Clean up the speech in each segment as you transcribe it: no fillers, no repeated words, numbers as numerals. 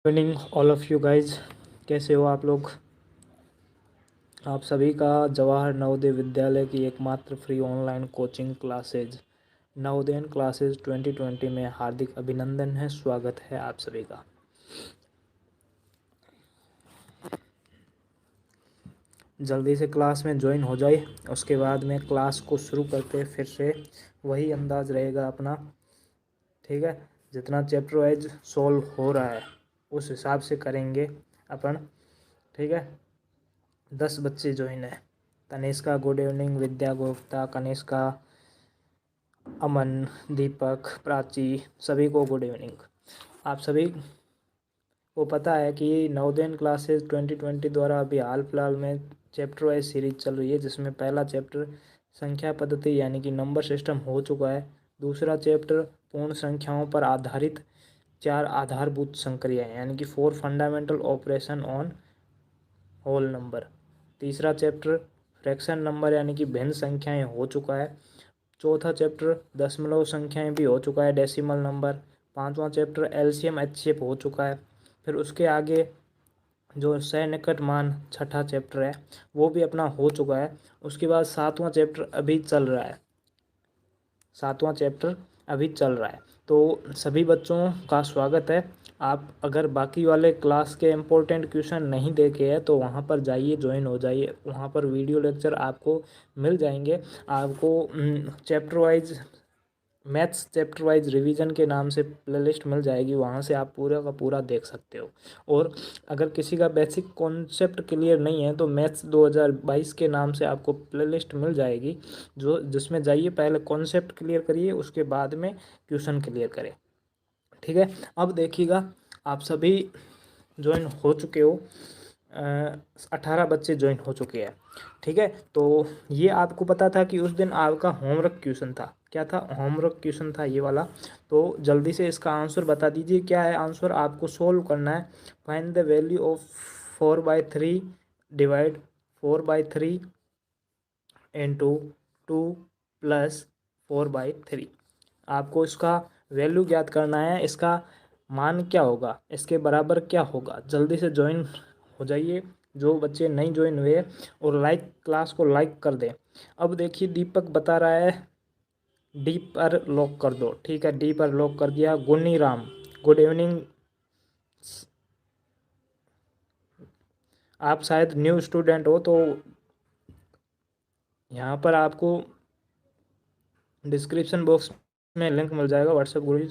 Evening all of you guys, कैसे हो आप लोग। आप सभी का जवाहर नवोदय विद्यालय की एकमात्र free online coaching classes Navodayan classes 2020 में हार्दिक अभिनंदन है। स्वागत है आप सभी का। जल्दी से क्लास में ज्वाइन हो जाए, उसके बाद में क्लास को शुरू करते फिर से वही अंदाज रहेगा अपना। ठीक है, जितना चैप्टर वाइज सॉल्व हो रहा है उस हिसाब से करेंगे अपन। ठीक है, 10 बच्चे ज्वाइन है। तनिष्का गुड इवनिंग, विद्या गुप्ता, कनिष्का, अमन, दीपक, प्राची, सभी को गुड इवनिंग। आप सभी को पता है कि नवोदयन क्लासेस 2020 द्वारा अभी हाल फिलहाल में चैप्टर वाइज सीरीज चल रही है, जिसमें पहला चैप्टर संख्या पद्धति यानी कि नंबर सिस्टम हो चुका है। दूसरा चैप्टर पूर्ण संख्याओं पर आधारित 4 आधारभूत संक्रियाएं यानी कि 4 fundamental operation on whole number. तीसरा चैप्टर फ्रैक्शन नंबर यानी कि भिन्न संख्याएं हो चुका है। चौथा चैप्टर दशमलव संख्याएं भी हो चुका है, डेसिमल नंबर। पांचवा चैप्टर एलसीएम एचसीएफ हो चुका है। फिर उसके आगे जो सन्निकट मान छठा चैप्टर है वो भी अपना हो चुका है। उसके बाद सातवां चैप्टर अभी चल रहा है। तो सभी बच्चों का स्वागत है। आप अगर बाकी वाले क्लास के इम्पोर्टेंट क्वेश्चन नहीं देखे हैं तो वहाँ पर जाइए, ज्वाइन हो जाइए। वहाँ पर वीडियो लेक्चर आपको मिल जाएंगे। आपको chapter wise maths chapter wise revision के नाम से प्लेलिस्ट मिल जाएगी, वहाँ से आप पूरा का पूरा देख सकते हो। और अगर किसी का बेसिक कॉन्सेप्ट क्लियर नहीं है तो मैथ्स 2022 के नाम से आपको प्लेलिस्ट मिल जाएगी, जिसमें जाइए, पहले कॉन्सेप्ट क्लियर करिए, उसके बाद में क्वेश्चन क्लियर करें। ठीक है, अब देखिएगा, आप सभी ज्वाइन हो चुके हो। 18 बच्चे ज्वाइन हो चुके हैं। ठीक है, तो ये आपको पता था कि उस दिन आपका होमवर्क क्वेश्चन था। क्या था? होमवर्क क्वेश्चन था ये वाला। तो जल्दी से इसका आंसर बता दीजिए। क्या है आंसर? आपको सोल्व करना है। Find the value of 4/3 divide 4/3 into 2 plus 4/3। आपको इसका वैल्यू ज्ञात करना है। इसका मान क्या होगा, इसके बराबर क्या होगा। जल्दी से ज्वाइन हो जाइए जो बच्चे नहीं ज्वाइन हुए, और क्लास को लाइक कर दें। अब देखिए, दीपक बता रहा है डी पर लॉक कर दो। ठीक है, डी पर लॉक कर दिया। गुन्नी राम गुड इवनिंग। आप शायद न्यू स्टूडेंट हो, तो यहाँ पर आपको डिस्क्रिप्शन बॉक्स में लिंक मिल जाएगा व्हाट्सएप ग्रुप,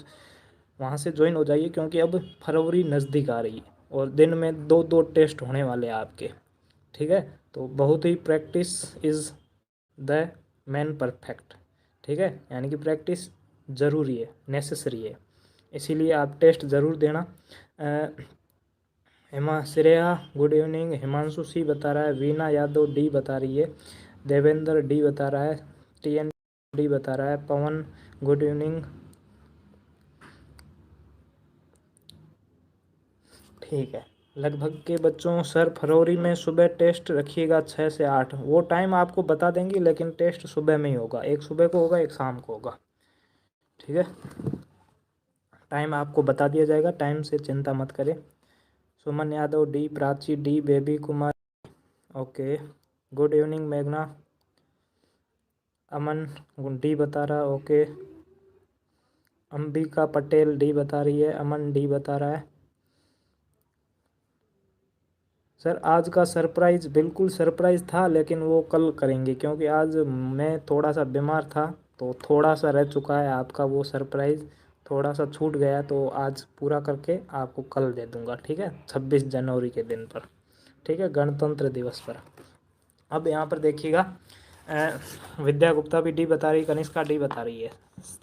वहाँ से ज्वाइन हो जाइए, क्योंकि अब फरवरी नज़दीक आ रही है और दिन में 2 टेस्ट होने वाले हैं आपके। ठीक है, तो बहुत ही practice is the man perfect. ठीक है, यानी कि प्रैक्टिस ज़रूरी है, नेसेसरी है, इसीलिए आप टेस्ट ज़रूर देना। Shreya good evening. Himanshu C बता रहा है। वीना यादव डी बता रही है। देवेंद्र डी बता रहा है। TN डी बता रहा है। पवन गुड इवनिंग। ठीक है, लगभग के बच्चों, सर फरवरी में सुबह टेस्ट रखिएगा 6 से 8। वो टाइम आपको बता देंगे, लेकिन टेस्ट सुबह में ही होगा। एक सुबह को होगा, एक शाम को होगा। ठीक है, टाइम आपको बता दिया जाएगा, टाइम से चिंता मत करें। Suman Yadav D, Prachi D, Baby Kumar okay, good evening मेघना। अमन डी बता रहा है, ओके। अंबिका पटेल डी बता रही है। अमन डी बता रहा है। सर आज का सरप्राइज़ बिल्कुल सरप्राइज़ था, लेकिन वो कल करेंगे, क्योंकि आज मैं थोड़ा सा बीमार था, तो थोड़ा सा रह चुका है आपका वो सरप्राइज़, थोड़ा सा छूट गया, तो आज पूरा करके आपको कल दे दूंगा। ठीक है, 26 जनवरी के दिन पर। ठीक है, गणतंत्र दिवस पर। अब यहाँ पर देखिएगा, विद्या गुप्ता भी डी बता रही, कनिष्का डी बता रही है,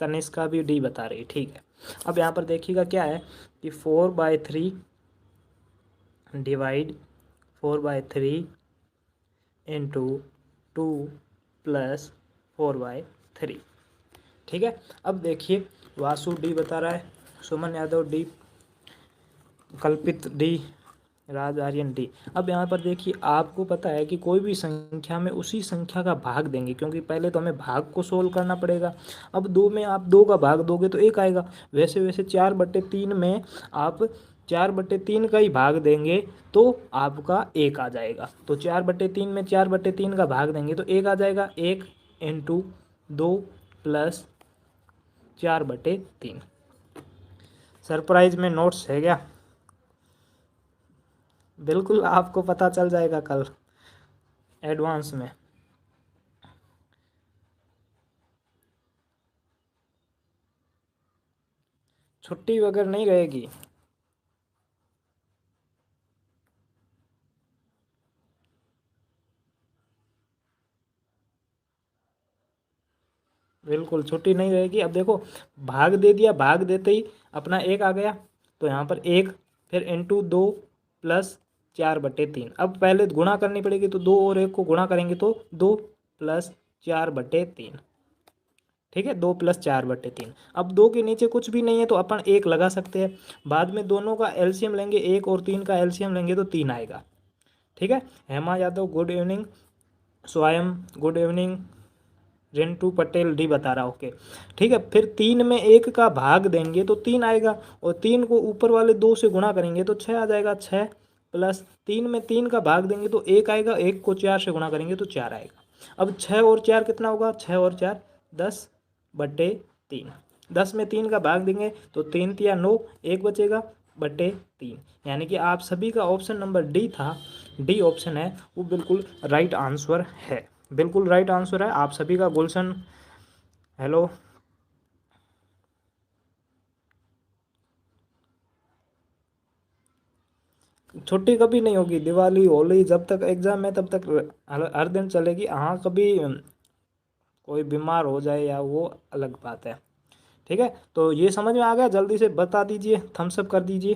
तनिष्का भी डी बता रही है। ठीक है, अब यहाँ पर देखिएगा क्या है कि 4/3 डिवाइड 4/3 इंटू 2 प्लस 4/3। ठीक है, अब देखिए, वासु डी बता रहा है, सुमन यादव डी, कल्पित डी, राज आर्यन डी। अब यहाँ पर देखिए, आपको पता है कि कोई भी संख्या में उसी संख्या का भाग देंगे, क्योंकि पहले तो हमें भाग को सोल्व करना पड़ेगा। अब 2 में आप 2 का भाग दोगे तो 1 आएगा। वैसे वैसे 4/3 में आप 4/3 का ही भाग देंगे तो आपका 1 आ जाएगा। तो 4/3 में 4/3 का भाग देंगे तो 1 आ जाएगा। 1 इंटू 2 प्लस 4/3। सरप्राइज में नोट्स है क्या? बिल्कुल आपको पता चल जाएगा कल एडवांस में। छुट्टी वगैरह नहीं रहेगी। बिल्कुल छुट्टी नहीं रहेगी। अब देखो भाग दे दिया, भाग देते ही अपना 1 आ गया। तो यहाँ पर 1 फिर इंटू 2 प्लस 4/3। अब पहले गुणा करनी पड़ेगी तो 2 और 1 को गुणा करेंगे तो 2 प्लस 4/3। ठीक है, 2 प्लस 4/3। अब 2 के नीचे कुछ भी नहीं है तो अपन 1 लगा सकते हैं। बाद में दोनों का एलसीएम लेंगे, 1 और 3 का एलसीएम लेंगे तो 3 आएगा। ठीक है। Hema Yadav good evening. Swayam good evening. Rintu Patel D बता रहा, ओके। ठीक है, फिर 3 में 1 का भाग देंगे तो 3 आएगा और 3 को ऊपर वाले 2 से गुणा करेंगे तो 6 आ जाएगा। 6 प्लस 3 में 3 का भाग देंगे तो 1 आएगा। 1 को 4 से गुणा करेंगे तो 4 आएगा। अब 6 और 4 कितना होगा? 6 और 4 10/3। 10 में 3 का भाग देंगे तो 3 तिया 9, 1 बचेगा बटे 3। यानी कि आप सभी का ऑप्शन नंबर डी था, डी ऑप्शन है वो बिल्कुल राइट आंसर है। बिल्कुल राइट आंसर है आप सभी का। गुलशन हेलो। छुट्टी कभी नहीं होगी, दिवाली होली जब तक एग्जाम है तब तक हर दिन चलेगी। हाँ कभी कोई बीमार हो जाए या वो अलग बात है। ठीक है, तो ये समझ में आ गया? जल्दी से बता दीजिए, थम्स अप कर दीजिए।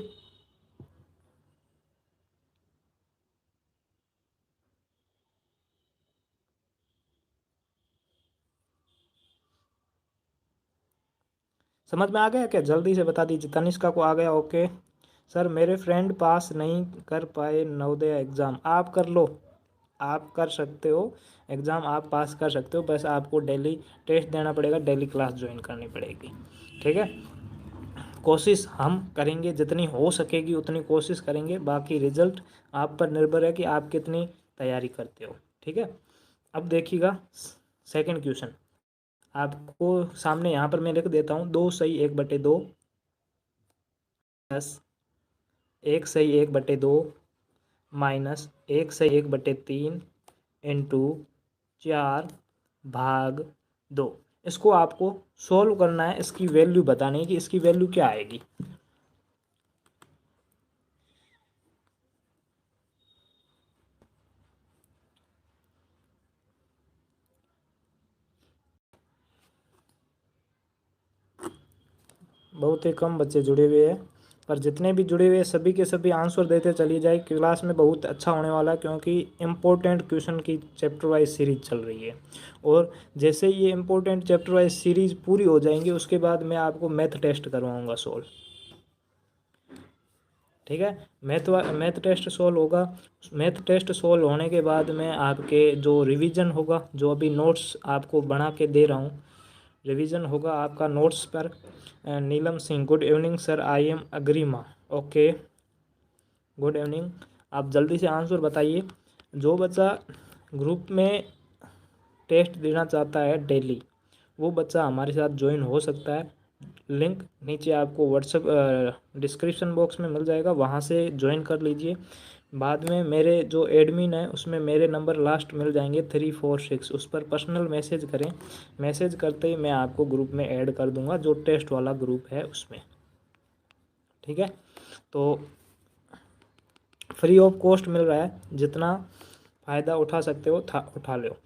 समझ में आ गया क्या? जल्दी से बता दीजिए। तनिष्का को आ गया, ओके। सर मेरे फ्रेंड पास नहीं कर पाए नवोदय एग्ज़ाम, आप कर लो। आप कर सकते हो एग्ज़ाम, आप पास कर सकते हो। बस आपको डेली टेस्ट देना पड़ेगा, डेली क्लास ज्वाइन करनी पड़ेगी। ठीक है, कोशिश हम करेंगे, जितनी हो सकेगी उतनी कोशिश करेंगे। बाकी रिजल्ट आप पर निर्भर है कि आप कितनी तैयारी करते हो। ठीक है, अब देखिएगा सेकंड क्वेश्चन आपको सामने यहाँ पर मैं लिख देता हूँ। 2 सही 1/2 प्लस 1 सही 1/2 माइनस 1 सही 1/3 इंटू 4/2। इसको आपको सॉल्व करना है, इसकी वैल्यू बतानी है कि इसकी वैल्यू क्या आएगी। बहुत ही कम बच्चे जुड़े हुए हैं, पर जितने भी जुड़े हुए हैं सभी के सभी आंसर देते चलिए जाए। क्लास में बहुत अच्छा होने वाला है क्योंकि इम्पोर्टेंट क्वेश्चन की चैप्टर वाइज सीरीज चल रही है। और जैसे ही ये इम्पोर्टेंट चैप्टर वाइज सीरीज पूरी हो जाएंगी उसके बाद मैं आपको मैथ टेस्ट करवाऊँगा सोल्व। ठीक है, मैथ टेस्ट सोल्व होगा। मैथ टेस्ट सोल्व होने के बाद में आपके जो रिवीजन होगा, जो अभी नोट्स आपको बना के दे रहा हूँ, रिवीजन होगा आपका नोट्स पर। Neelam Singh good evening sir, I am Agrima, okay good evening. आप जल्दी से आंसर बताइए। जो बच्चा ग्रुप में टेस्ट देना चाहता है डेली, वो बच्चा हमारे साथ ज्वाइन हो सकता है। लिंक नीचे आपको व्हाट्सएप डिस्क्रिप्शन बॉक्स में मिल जाएगा, वहाँ से ज्वाइन कर लीजिए। बाद में मेरे जो एडमिन है उसमें मेरे नंबर लास्ट मिल जाएंगे 346, उस पर पर्सनल मैसेज करें। मैसेज करते ही मैं आपको ग्रुप में ऐड कर दूंगा, जो टेस्ट वाला ग्रुप है उसमें। ठीक है, तो फ्री ऑफ कॉस्ट मिल रहा है, जितना फ़ायदा उठा सकते हो था उठा लो।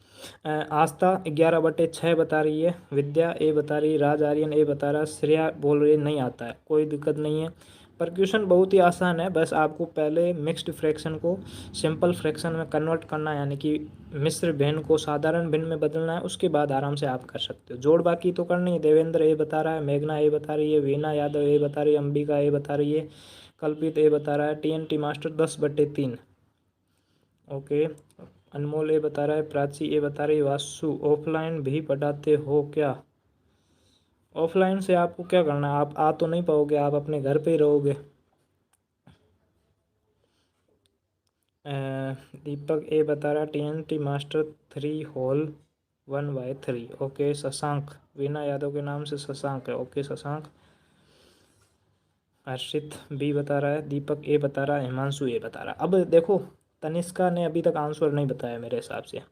आस्था 11/6 बता रही है, विद्या ए बता रही है, राज आर्यन ए बता रहा है, श्रेया बोल रही है नहीं आता है, कोई दिक्कत नहीं है। पर क्वेश्चन बहुत ही आसान है, बस आपको पहले मिक्स्ड फ्रैक्शन को सिंपल फ्रैक्शन में कन्वर्ट करना है, यानी कि मिश्र भिन्न को साधारण भिन्न में बदलना है। उसके बाद आराम से आप कर सकते हो। जोड़ बाकी तो करनी है। देवेंद्र ए बता रहा है, मेघना ए बता रही है, वीना यादव ए बता रही है, अंबिका ए बता रही है, कल्पित ए बता रहा है, TNT मास्टर 10/3, ओके। अनमोल ये बता रहा है, प्राची ये बता रही है, वासु ऑफलाइन भी पढ़ाते हो क्या? ऑफलाइन से आपको क्या करना है? आप आ तो नहीं पाओगे, आप अपने घर पे ही रहोगे। दीपक ए बता रहा TNT master 3/1/3। Okay Shashank, Veena Yadav के नाम से शशांक है। ओके शशांक। हर्षित बी बता रहा है, दीपक ए बता रहा है, हिमांशु ए बता रहा है। अब देखो तनिष्का ने अभी तक आंसर नहीं बताया मेरे हिसाब से,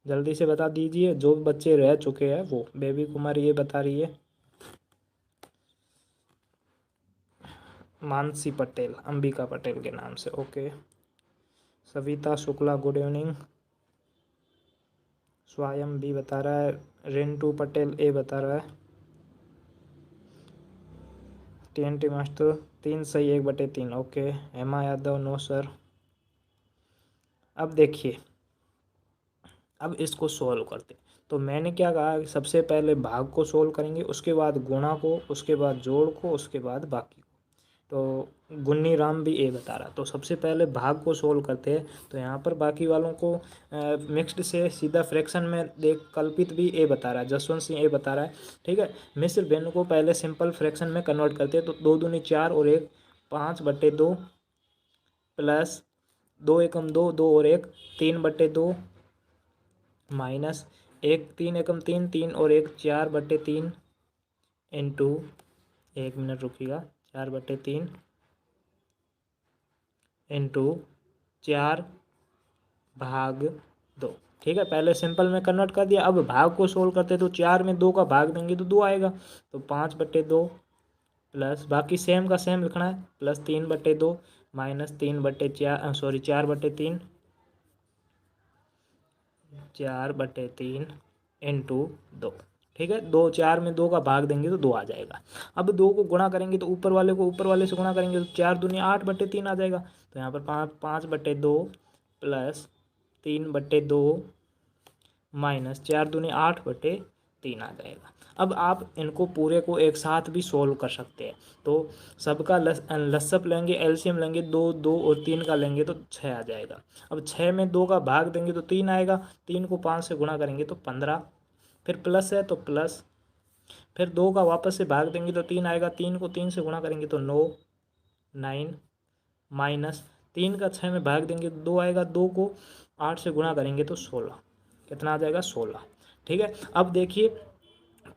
जल्दी से बता दीजिए। जो बच्चे रह चुके हैं वो। बेबी कुमार ये बता रही है, मानसी पटेल, अंबिका पटेल के नाम से। Okay Savita Shukla good evening. स्वयं भी बता रहा है, रिंटू पटेल ए बता रहा है, TNT मास्टर 3 सही 1/3। Okay Hema Yadav no sir. अब देखिए, अब इसको सोल्व करते। तो मैंने क्या कहा कि सबसे पहले भाग को सोल्व करेंगे, उसके बाद गुणा को, उसके बाद जोड़ को, उसके बाद बाकी को। तो गुन्नी राम भी ए बता रहा। तो सबसे पहले भाग को सोल्व करते हैं। तो यहाँ पर बाकी वालों को मिक्स्ड से सीधा फ्रैक्शन में देख, कल्पित भी ए बता रहा है, जसवंत सिंह ए बता रहा है। ठीक है, मिश्र भिन्न को पहले सिंपल फ्रैक्शन में कन्वर्ट करते हैं। तो 2 दूनी 4 और 1 5/2 प्लस 2 एकम 2 2 और 1 3/2 माइनस 1 3 एकम 3 3 और 1 4/3 इंटू, 1 मिनट रुकिएगा, 4/3 इंटू 4/2। ठीक है, पहले सिंपल में कन्वर्ट कर दिया। अब भाग को सोल्व करते तो 4 में 2 का भाग देंगे तो 2 आएगा। तो 5/2 प्लस बाकी सेम का सेम लिखना है, प्लस 3/2 माइनस 3/4 सॉरी 4/3 4/3 इंटू 2। ठीक है, 2 4 में 2 का भाग देंगे तो 2 आ जाएगा। अब 2 को गुणा करेंगे तो ऊपर वाले को ऊपर वाले से गुणा करेंगे तो 4 दूनी 8/3 आ जाएगा। तो यहाँ पर 5/2 प्लस 3/2 माइनस 4 दूनी 8/3 आ जाएगा। अब आप इनको पूरे को एक साथ भी सोल्व कर सकते हैं। तो सबका लसअप लेंगे, एलसीएम लेंगे, 2 2 और 3 का लेंगे तो 6 आ जाएगा। अब 6 में 2 का भाग देंगे तो 3 आएगा। 3 को 5 से गुणा करेंगे तो 15, फिर प्लस है तो प्लस, फिर 2 का वापस से भाग देंगे तो 3 आएगा। 3 को 3 से गुणा करेंगे तो 9 9 माइनस 3 का 6 में भाग देंगे तो 2 आएगा। 2 को 8 से गुणा करेंगे तो 16, कितना आ जाएगा 16। ठीक है, अब देखिए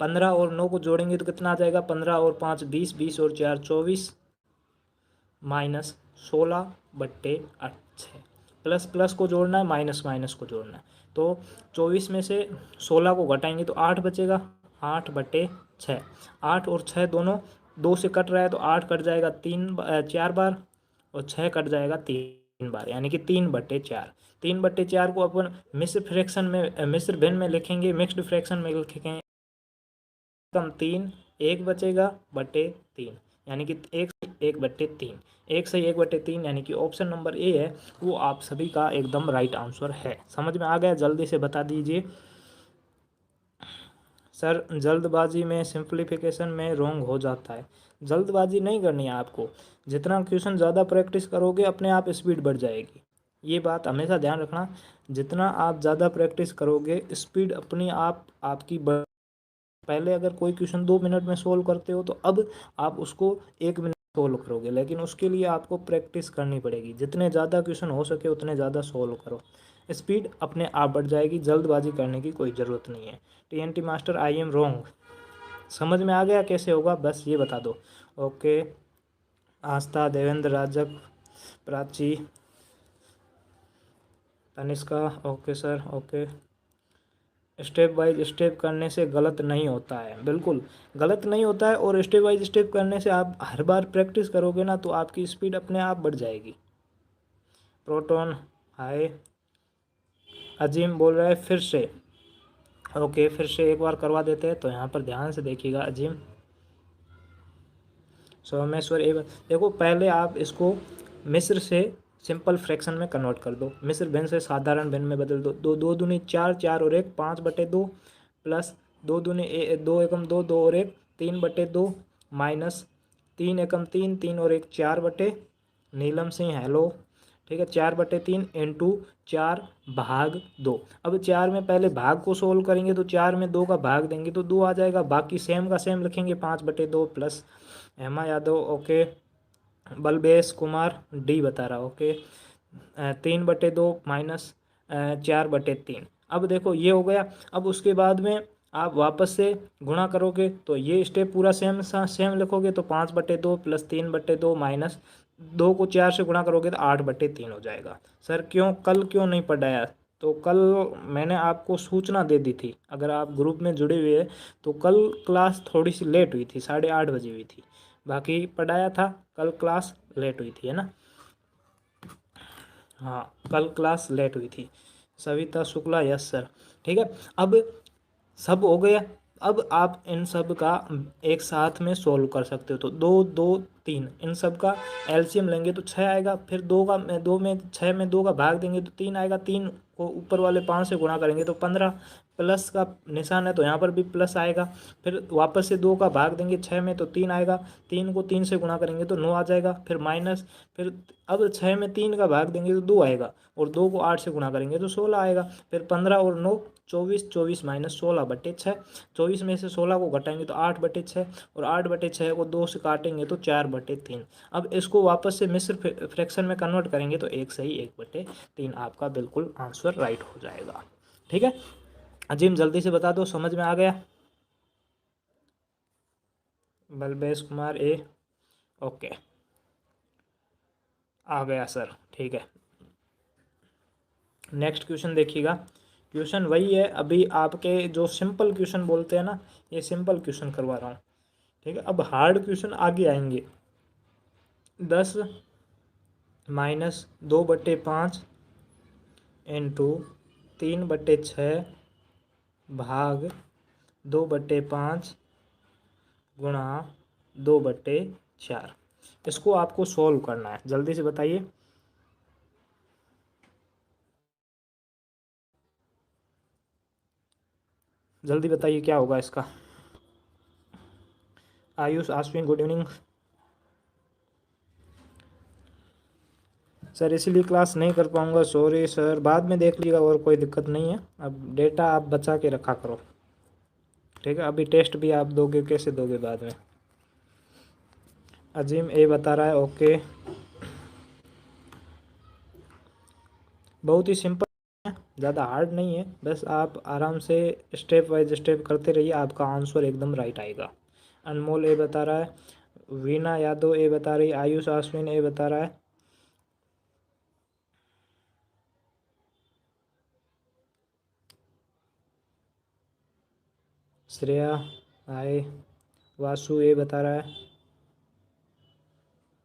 15 और 9 को जोड़ेंगे तो कितना आ जाएगा, 15 और 5 20, 20 और 4 24 माइनस 16/8 प्लस प्लस को जोड़ना है, माइनस माइनस को जोड़ना है। तो 24 में से 16 को घटाएंगे तो 8 बचेगा, 8/6। 8 और 6 दोनों 2 से कट रहा है तो 8 कट जाएगा 4 बार और 6 कट जाएगा 3 बार, यानी कि 3/4। 3/4 को अपन मिश्र फ्रैक्शन में, मिश्र भिन्न में लिखेंगे, मिक्स्ड फ्रैक्शन में लिखेंगे कम 3 1 बचेगा बटे 3, यानी कि 1/3। 1/3 यानी कि ऑप्शन नंबर ए है वो आप सभी का एकदम राइट आंसर है। समझ में आ गया, जल्दी से बता दीजिए। सर जल्दबाजी में सिंप्लीफिकेशन में रॉन्ग हो जाता है। जल्दबाजी नहीं करनी है आपको, जितना क्वेश्चन ज़्यादा प्रैक्टिस करोगे अपने आप स्पीड बढ़ जाएगी। ये बात हमेशा ध्यान रखना, जितना आप ज़्यादा प्रैक्टिस करोगे स्पीड अपनी आप आपकी पहले अगर कोई क्वेश्चन 2 मिनट में सोल्व करते हो तो अब आप उसको 1 मिनट सोल्व करोगे, लेकिन उसके लिए आपको प्रैक्टिस करनी पड़ेगी। जितने ज़्यादा क्वेश्चन हो सके उतने ज़्यादा सोल्व करो, स्पीड अपने आप बढ़ जाएगी। जल्दबाजी करने की कोई ज़रूरत नहीं है। TNT master I am wrong, समझ में आ गया कैसे होगा, बस ये बता दो। Okay Aastha, Devendra, Rajak, Prachi, Tanishka, okay sir okay. Step by step करने से गलत नहीं होता है, बिल्कुल गलत नहीं होता है। और स्टेप बाइज स्टेप करने से आप हर बार प्रैक्टिस करोगे ना तो आपकी स्पीड अपने आप बढ़ जाएगी। प्रोटोन हाय, अजीम बोल रहा है फिर से। ओके फिर से एक बार करवा देते हैं, तो यहाँ पर ध्यान से देखिएगा अजीम। सोमेश्वर एक, देखो पहले आप इसको मिस्र से सिंपल फ्रैक्शन में कन्वर्ट कर दो, मिस्र भिन्न से साधारण भिन्न में बदल दो। 2 2 दूनी 4 4 और 1 5/2 प्लस 2 दूनी 2 एकम 2 2 और 1 3/2 माइनस 3 एकम 3 3 और 1 4/, नीलम सिंह हेलो। ठीक है, 4/3 इंटू 4/2। अब 4 में पहले भाग को सोल्व करेंगे तो 4 में 2 का भाग देंगे तो 2 आ जाएगा। बाकी सेम का सेम लिखेंगे, 5/2 plus Hema Yadav okay. Balbesh Kumar D बता रहा ओके। 3/2 माइनस 4/3। अब देखो ये हो गया। अब उसके बाद में आप वापस से गुणा करोगे तो ये स्टेप पूरा सेम सेम लिखोगे, तो 5/2 प्लस 3/2 माइनस 2 को 4 से गुणा करोगे तो 8/3 हो जाएगा। सर क्यों कल क्यों नहीं पढ़ाया? तो कल मैंने आपको सूचना दे दी थी, अगर आप ग्रुप में जुड़े हुए हैं तो कल क्लास थोड़ी सी लेट हुई थी, 8:30 बजे हुई थी। बाकी पढ़ाया था, कल क्लास लेट हुई थी, है ना। हाँ, कल क्लास लेट हुई थी। Savita Shukla, yes sir. ठीक है। अब सब हो गया। अब आप इन सब का एक साथ में सोल्व कर सकते हो, तो 2 2 3 इन सब का एलसीएम लेंगे तो 6 आएगा। फिर 2 का भाग देंगे तो 3 आएगा। 3 को ऊपर वाले 5 से गुणा करेंगे तो 15। प्लस का निशान है तो यहाँ पर भी प्लस आएगा। फिर वापस से 2 का भाग देंगे 6 में तो 3 आएगा। 3 को 3 से गुणा करेंगे तो 9 आ जाएगा। फिर माइनस, फिर अब 6 में 3 का भाग देंगे तो 2 आएगा, और 2 को 8 से गुणा करेंगे तो 16 आएगा। फिर 15 और 9 24, 24 माइनस 16/6। 24 में से 16 को घटाएंगे तो 8/6, और 8/6 को 2 से काटेंगे तो 4/3। अब इसको वापस से मिश्र फ्रैक्शन में कन्वर्ट करेंगे तो 1 सही 1/3 आपका बिल्कुल आंसर राइट हो जाएगा। ठीक है। अजीम जल्दी से बता दो, समझ में आ गया? बलबेश कुमार ए, ओके, आ गया सर। ठीक है। नेक्स्ट क्वेश्चन देखिएगा। क्वेश्चन वही है, अभी आपके जो सिंपल क्वेश्चन बोलते हैं ना, ये सिंपल क्वेश्चन करवा रहा हूँ। ठीक है। अब हार्ड क्वेश्चन आगे आएंगे। 10 माइनस 2/5 इंटू 3/6 भाग 2/5 गुणा 2/4। इसको आपको सॉल्व करना है, जल्दी से बताइए। जल्दी बताइए क्या होगा इसका। आयुष, आश्विन, गुड इवनिंग सर। इसीलिए क्लास नहीं कर पाऊंगा, सॉरी सर, बाद में देख लीजिएगा, और कोई दिक्कत नहीं है। अब डेटा आप बचा के रखा करो। ठीक है। अभी टेस्ट भी आप दोगे, कैसे दोगे बाद में? अजीम ए बता रहा है, ओके। बहुत ही सिंपल है, ज़्यादा हार्ड नहीं है, बस आप आराम से स्टेप वाइज स्टेप करते रहिए, आपका आंसर एकदम राइट आएगा। अनमोल ए बता रहा है, वीना यादव ए बता रही, आयुष आश्विन ए बता रहा है, श्रेया आए, वासु ए बता रहा है,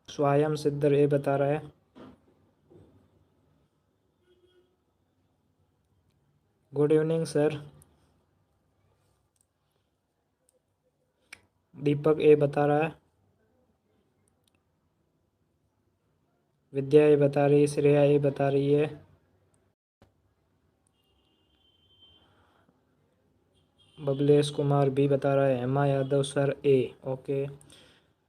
स्वयं सिद्धर ए बता रहा है, गुड इवनिंग सर। दीपक ए बता रहा है, विद्या ए बता रही है, श्रेया ए बता रही है, बबलेश कुमार बी बता रहा है, हेमा यादव सर ए, ओके।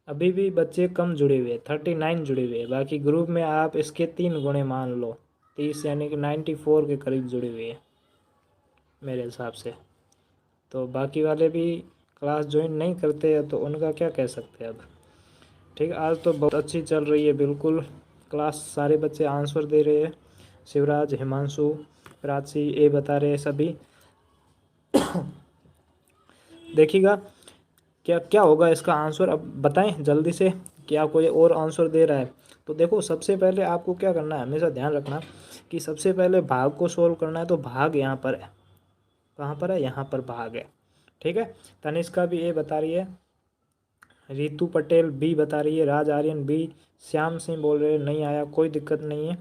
अभी भी बच्चे कम जुड़े हुए, 39 जुड़े हुए, बाकी ग्रुप में आप इसके 3 गुणे मान लो, 30 यानी कि 94 के करीब जुड़े हुए हैं मेरे हिसाब से। तो बाकी वाले भी क्लास ज्वाइन नहीं करते हैं तो उनका क्या कह सकते हैं अब। ठीक है। आज तो बहुत अच्छी चल रही है बिल्कुल क्लास, सारे बच्चे आंसर दे रहे हैं। शिवराज, हिमांशु, प्राची ए बता रहे हैं सभी। देखिएगा क्या क्या होगा इसका आंसर, अब बताएं जल्दी से। क्या कोई और आंसर दे रहा है? तो देखो, सबसे पहले आपको क्या करना है, हमेशा ध्यान रखना कि सबसे पहले भाग को सोल्व करना है, तो भाग यहाँ पर है। कहाँ पर है? यहाँ पर भाग है। ठीक है। तनिष्का भी ए बता रही है, रितु पटेल बी बता रही है, राज आर्यन बी, श्याम सिंह बोल रहे हैं नहीं आया, कोई दिक्कत नहीं है।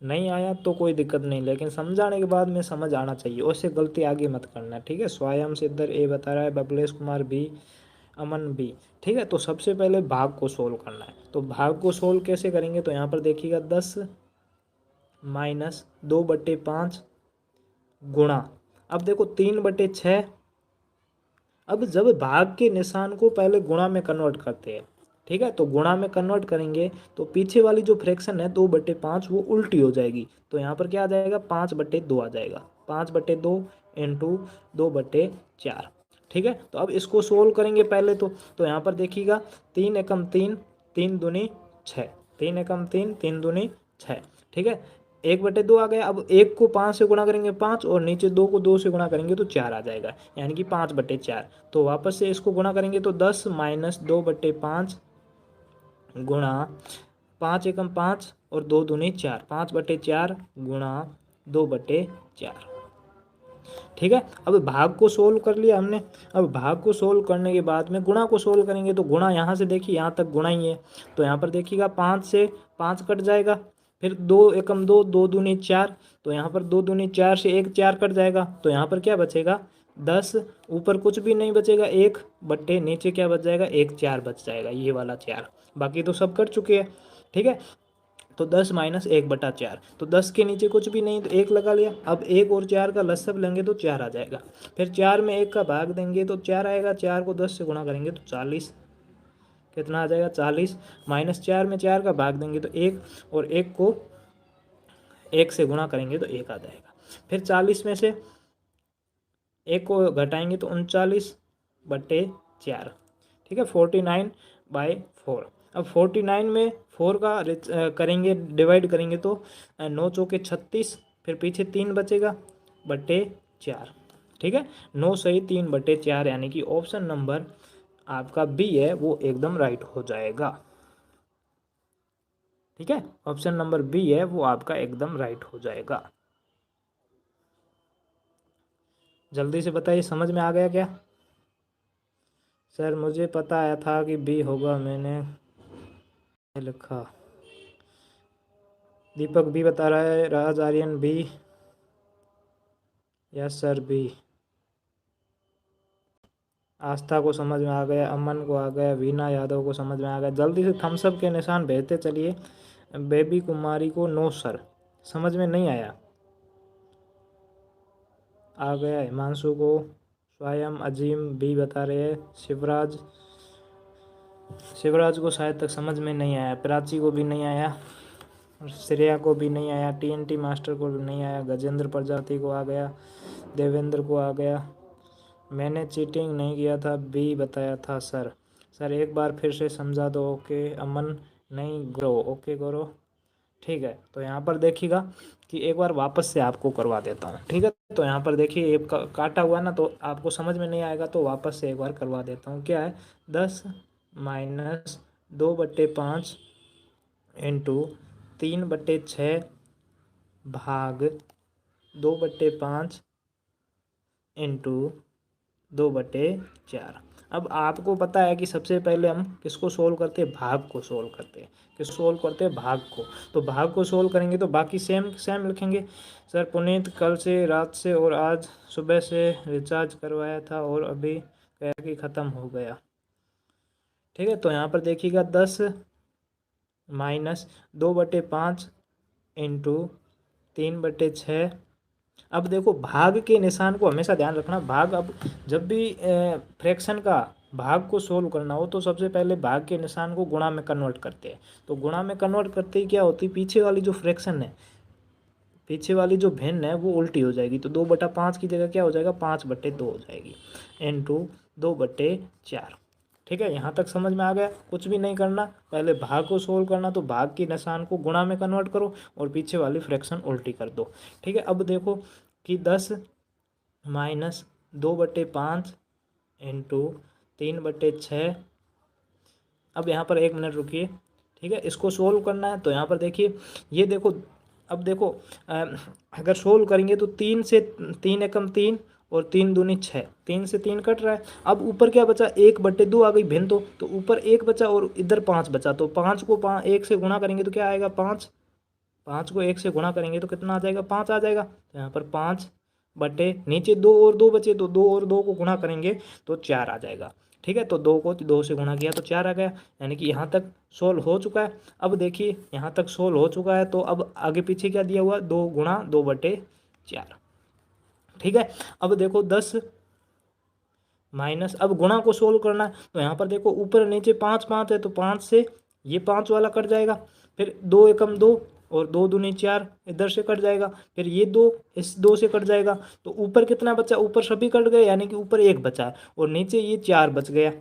नहीं आया तो कोई दिक्कत नहीं, लेकिन समझाने के बाद में समझ आना चाहिए, उससे गलती आगे मत करना। ठीक है। स्वयं सिद्धर ए बता रहा है, बबलेश कुमार बी, अमन बी। ठीक है। तो सबसे पहले भाग को सोल्व करना है, तो भाग को सोल्व कैसे करेंगे, तो यहाँ पर देखिएगा 10 माइनस 2/5 गुणा, अब देखो 3/6। अब जब भाग के निशान को पहले गुणा में कन्वर्ट करते हैं, ठीक है, तो गुणा में कन्वर्ट करेंगे तो पीछे वाली जो फ्रैक्शन है 2/5 वो उल्टी हो जाएगी, तो यहाँ पर क्या आ जाएगा 5/2 आ जाएगा। 5/2 इंटू 2/4। ठीक है। तो अब इसको सोल्व करेंगे पहले तो यहाँ पर देखिएगा 3 एकम 3, 3 दूनी 6, 3 एकम 3, 3 दूनी 6। ठीक है, 1/2 आ गया। अब 1 को 5 से गुणा करेंगे 5, और नीचे 2 को 2 से गुणा करेंगे तो 4 आ जाएगा, यानी कि 5/4। तो वापस से इसको गुणा करेंगे तो 10 माइनस 2/5 गुणा 5 एकम 5 और 2 दूनी 4, 5/4 गुणा 2/4। ठीक है, अब भाग को सोल्व कर लिया हमने। अब भाग को सोल्व करने के बाद में गुणा को सोल्व करेंगे, तो गुणा यहाँ से देखिए यहाँ तक गुणा ही है, तो यहाँ पर देखिएगा 5 से 5 कट जाएगा, फिर 2 एकम 2, 2 दूनी 4, तो यहाँ पर 2 दूनी 4 से 1 4 कट जाएगा, तो यहाँ पर क्या बचेगा 10, ऊपर कुछ भी नहीं बचेगा 1 बट्टे नीचे क्या बच जाएगा 1 4 बच जाएगा, ये वाला 4, बाकी तो सब कट चुके हैं। ठीक है, तो 10 माइनस 1/4, तो 10 के नीचे कुछ भी नहीं तो 1 लगा लिया। अब 1 और 4 का लसब लेंगे तो 4 आ जाएगा, फिर 4 में 1 का भाग देंगे तो 4 आएगा, 4 को 10 से गुणा करेंगे तो 40, कितना आ जाएगा 40, माइनस 4 में 4 का भाग देंगे तो 1, और 1 को 1 से गुणा करेंगे तो 1 आ जाएगा। फिर 40 में से 1 को घटाएंगे तो 39/4। ठीक है, 49/4। अब 49 में 4 का करेंगे डिवाइड करेंगे तो 9 चौके 36, फिर पीछे 3 बचेगा बट्टे 4। ठीक है, 9 सही 3/4, यानी कि ऑप्शन नंबर आपका बी है वो एकदम राइट हो जाएगा। ठीक है, ऑप्शन नंबर बी है वो आपका एकदम राइट हो जाएगा। जल्दी से बताइए, समझ में आ गया क्या? सर मुझे पता आया था कि बी होगा, मैंने लिखा। दीपक बी बता रहा है, Raj Aryan B, yes sir B. Astha को समझ में आ गया, अमन को आ गया, वीना यादव को समझ में आ गया। जल्दी से थम्सअप के निशान भेजते चलिए। बेबी कुमारी को नो सर, समझ में नहीं आया। आ गया हिमांशु को, स्वयं अजीम बी बता रहे हैं, शिवराज को शायद तक समझ में नहीं आया, प्राची को भी नहीं आया, श्रेया को भी नहीं आया, TNT मास्टर को भी नहीं आया, गजेंद्र प्रजापति को आ गया, देवेंद्र को आ गया। मैंने चीटिंग नहीं किया था, बी बताया था सर। सर एक बार फिर से समझा दो। ओके अमन, नहीं ग्रो, ओके करो। ठीक है, तो यहाँ पर देखिएगा कि एक बार वापस से आपको करवा देता हूँ। ठीक है, तो यहाँ पर देखिए ये काटा हुआ ना, तो आपको समझ में नहीं आएगा, तो वापस से एक बार करवा देता हूँ। क्या है 10 माइनस 2/5 इंटू 3/6 भाग 2/5 इंटू 2/4। अब आपको पता है कि सबसे पहले हम किसको सोल्व करते हैं, भाग को सोल्व करते हैं। किस सोल्व करते हैं, भाग को। तो भाग को सोल्व करेंगे तो बाकी सेम सेम लिखेंगे। सर पुनीत कल से रात से और आज सुबह से रिचार्ज करवाया था और अभी कह कि ख़त्म हो गया। ठीक है, तो यहाँ पर देखिएगा 10 माइनस 2/5 इंटू 3/6। अब देखो भाग के निशान को हमेशा ध्यान रखना। भाग, अब जब भी फ्रैक्शन का भाग को सोल्व करना हो तो सबसे पहले भाग के निशान को गुणा में कन्वर्ट करते हैं। तो गुणा में कन्वर्ट करते ही क्या होती है, पीछे वाली जो फ्रैक्शन है, पीछे वाली जो भिन्न है वो उल्टी हो जाएगी। तो 2/5 की जगह क्या हो जाएगा 5/2 हो जाएगी, इंटू 2/4। ठीक है, यहाँ तक समझ में आ गया। कुछ भी नहीं करना, पहले भाग को सोल्व करना, तो भाग के निशान को गुणा में कन्वर्ट करो और पीछे वाली फ्रैक्शन उल्टी कर दो। ठीक है, अब देखो कि 10 माइनस 2/5 इंटू 3/6। अब यहाँ पर 1 मिनट रुकिए। ठीक है, इसको सोल्व करना है, तो यहाँ पर देखिए, ये देखो, अब देखो अगर सोल्व करेंगे तो 3 से 3 एकम 3 और 3 दूनी 6, 3 से 3 कट रहा है। अब ऊपर क्या बचा 1/2 आ गई भिन्न, तो ऊपर 1 बचा और इधर 5 बचा, तो 5 को 1 से गुणा करेंगे तो क्या आएगा 5, 5 को 1 से गुणा करेंगे तो कितना आ जाएगा 5 आ जाएगा। तो यहाँ पर 5 बटे नीचे 2 और 2 बचे, तो 2 और 2 को गुणा करेंगे तो 4 आ जाएगा। ठीक है, तो 2 को 2 से गुणा किया तो 4 आ गया, यानी कि यहाँ तक सोल्व हो चुका है। अब देखिए यहाँ तक सोल्व हो चुका है, तो अब आगे पीछे क्या दिया हुआ 2 गुणा 2/4। ठीक है, अब देखो 10 माइनस, अब गुणा को सोल्व करना है, तो यहाँ पर देखो ऊपर नीचे 5 5 है, तो 5 से ये 5 वाला कट जाएगा, फिर 2 एकम 2 और 2 दूनी 4 इधर से कट जाएगा, फिर ये 2 इस 2 से कट जाएगा, तो ऊपर कितना बचा, ऊपर सभी कट गए, यानी कि ऊपर 1 बचा है और नीचे ये 4 बच गया।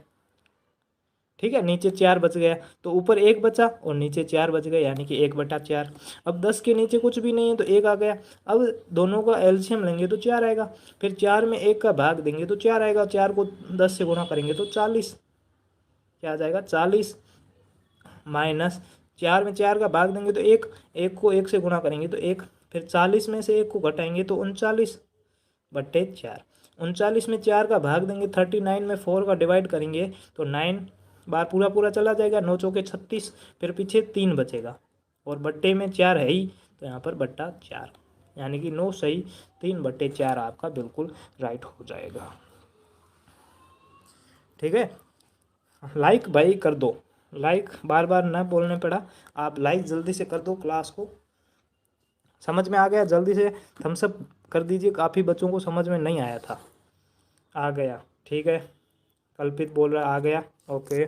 ठीक है, नीचे 4 बच गया तो ऊपर 1 बचा और नीचे 4 बच गए, यानी कि 1/4। अब 10 के नीचे कुछ भी नहीं है तो 1 आ गया। अब दोनों का एलसीएम लेंगे तो 4 आएगा, फिर 4 में 1 का भाग देंगे तो 4 आएगा, 4 को 10 से गुणा करेंगे तो 40। क्या आ जाएगा 40 माइनस 4 में 4 का भाग देंगे तो 1, 1 को 1 से गुणा करेंगे तो 1, फिर 40 में से 1 को घटाएंगे तो 39/4। 39 में 4 का भाग देंगे, 39 में 4 का डिवाइड करेंगे तो 9 बार पूरा पूरा चला जाएगा, 9 चौके 36, फिर पीछे 3 बचेगा और बट्टे में 4 है ही तो यहाँ पर बट्टा 4, यानी कि 9 सही 3/4 आपका बिल्कुल राइट हो जाएगा। ठीक है, लाइक भाई कर दो, लाइक बार बार ना बोलने पड़ा, आप लाइक जल्दी से कर दो। क्लास को समझ में आ गया? जल्दी से थम्स अप कर दीजिए, काफ़ी बच्चों को समझ में नहीं आया था। आ गया, ठीक है, कल्पित बोल रहा आ गया, okay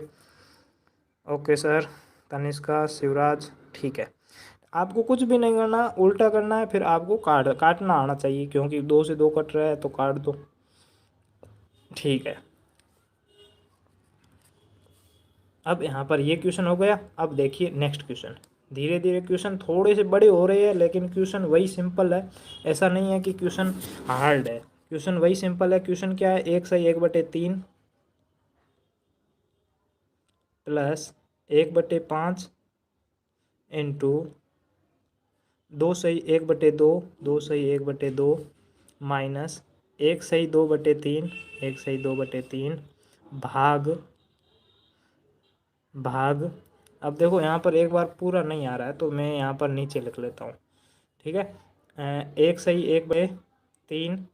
okay sir. Tanishka, Shivraj, ठीक है। आपको कुछ भी नहीं करना, उल्टा करना है, फिर आपको काटना आना चाहिए, क्योंकि 2 से 2 कट रहा है तो काट दो। ठीक है, अब यहाँ पर ये क्वेश्चन हो गया। अब देखिए नेक्स्ट क्वेश्चन। धीरे धीरे क्वेश्चन थोड़े से बड़े हो रहे हैं, लेकिन क्वेश्चन वही सिंपल है, ऐसा नहीं है कि क्वेश्चन हार्ड है। क्वेश्चन वही सिंपल है। क्वेश्चन क्या है? 1/1/3 प्लस 1/5 इंटू 2/1/2, 2/1/2 माइनस 1/2/3, 1/2/3 भाग भाग। अब देखो यहाँ पर एक बार पूरा नहीं आ रहा है तो मैं यहाँ पर नीचे लिख लेता हूँ, ठीक है। 1/1/3,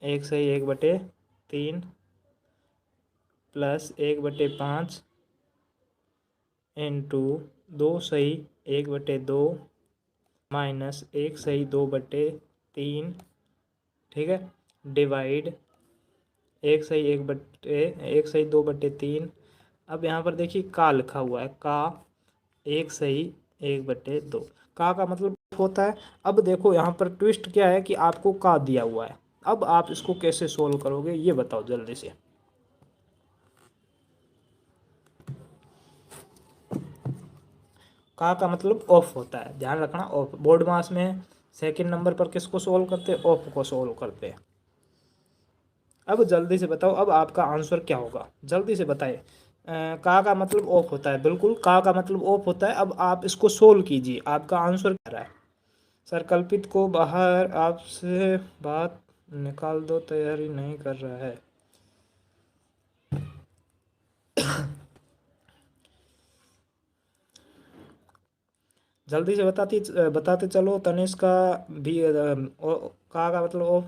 1/1/3 प्लस 1/5 इंटू 2/1/2 माइनस 1/2/3, ठीक है, डिवाइड 1/2/3। अब यहाँ पर देखिए का लिखा हुआ है, का 1/1/2, का मतलब होता है। अब देखो यहाँ पर ट्विस्ट क्या है कि आपको का दिया हुआ है। अब आप इसको कैसे सोल्व करोगे ये बताओ जल्दी से। का मतलब ऑफ होता है, ध्यान रखना, ऑफ। बोर्ड मास में सेकंड नंबर पर किसको सोल्व करते हैं? ऑफ को सोल्व करते हैं। अब जल्दी से बताओ, अब आपका आंसर क्या होगा, जल्दी से बताइए। का मतलब ऑफ होता है, बिल्कुल का मतलब ऑफ होता है। अब आप इसको सोल्व कीजिए, आपका आंसर क्या रहा है? सर कल्पित को बाहर, आपसे बात निकाल दो, तैयारी नहीं कर रहा है। जल्दी से बताते चलो। तनिष्का भी का मतलब ऑफ,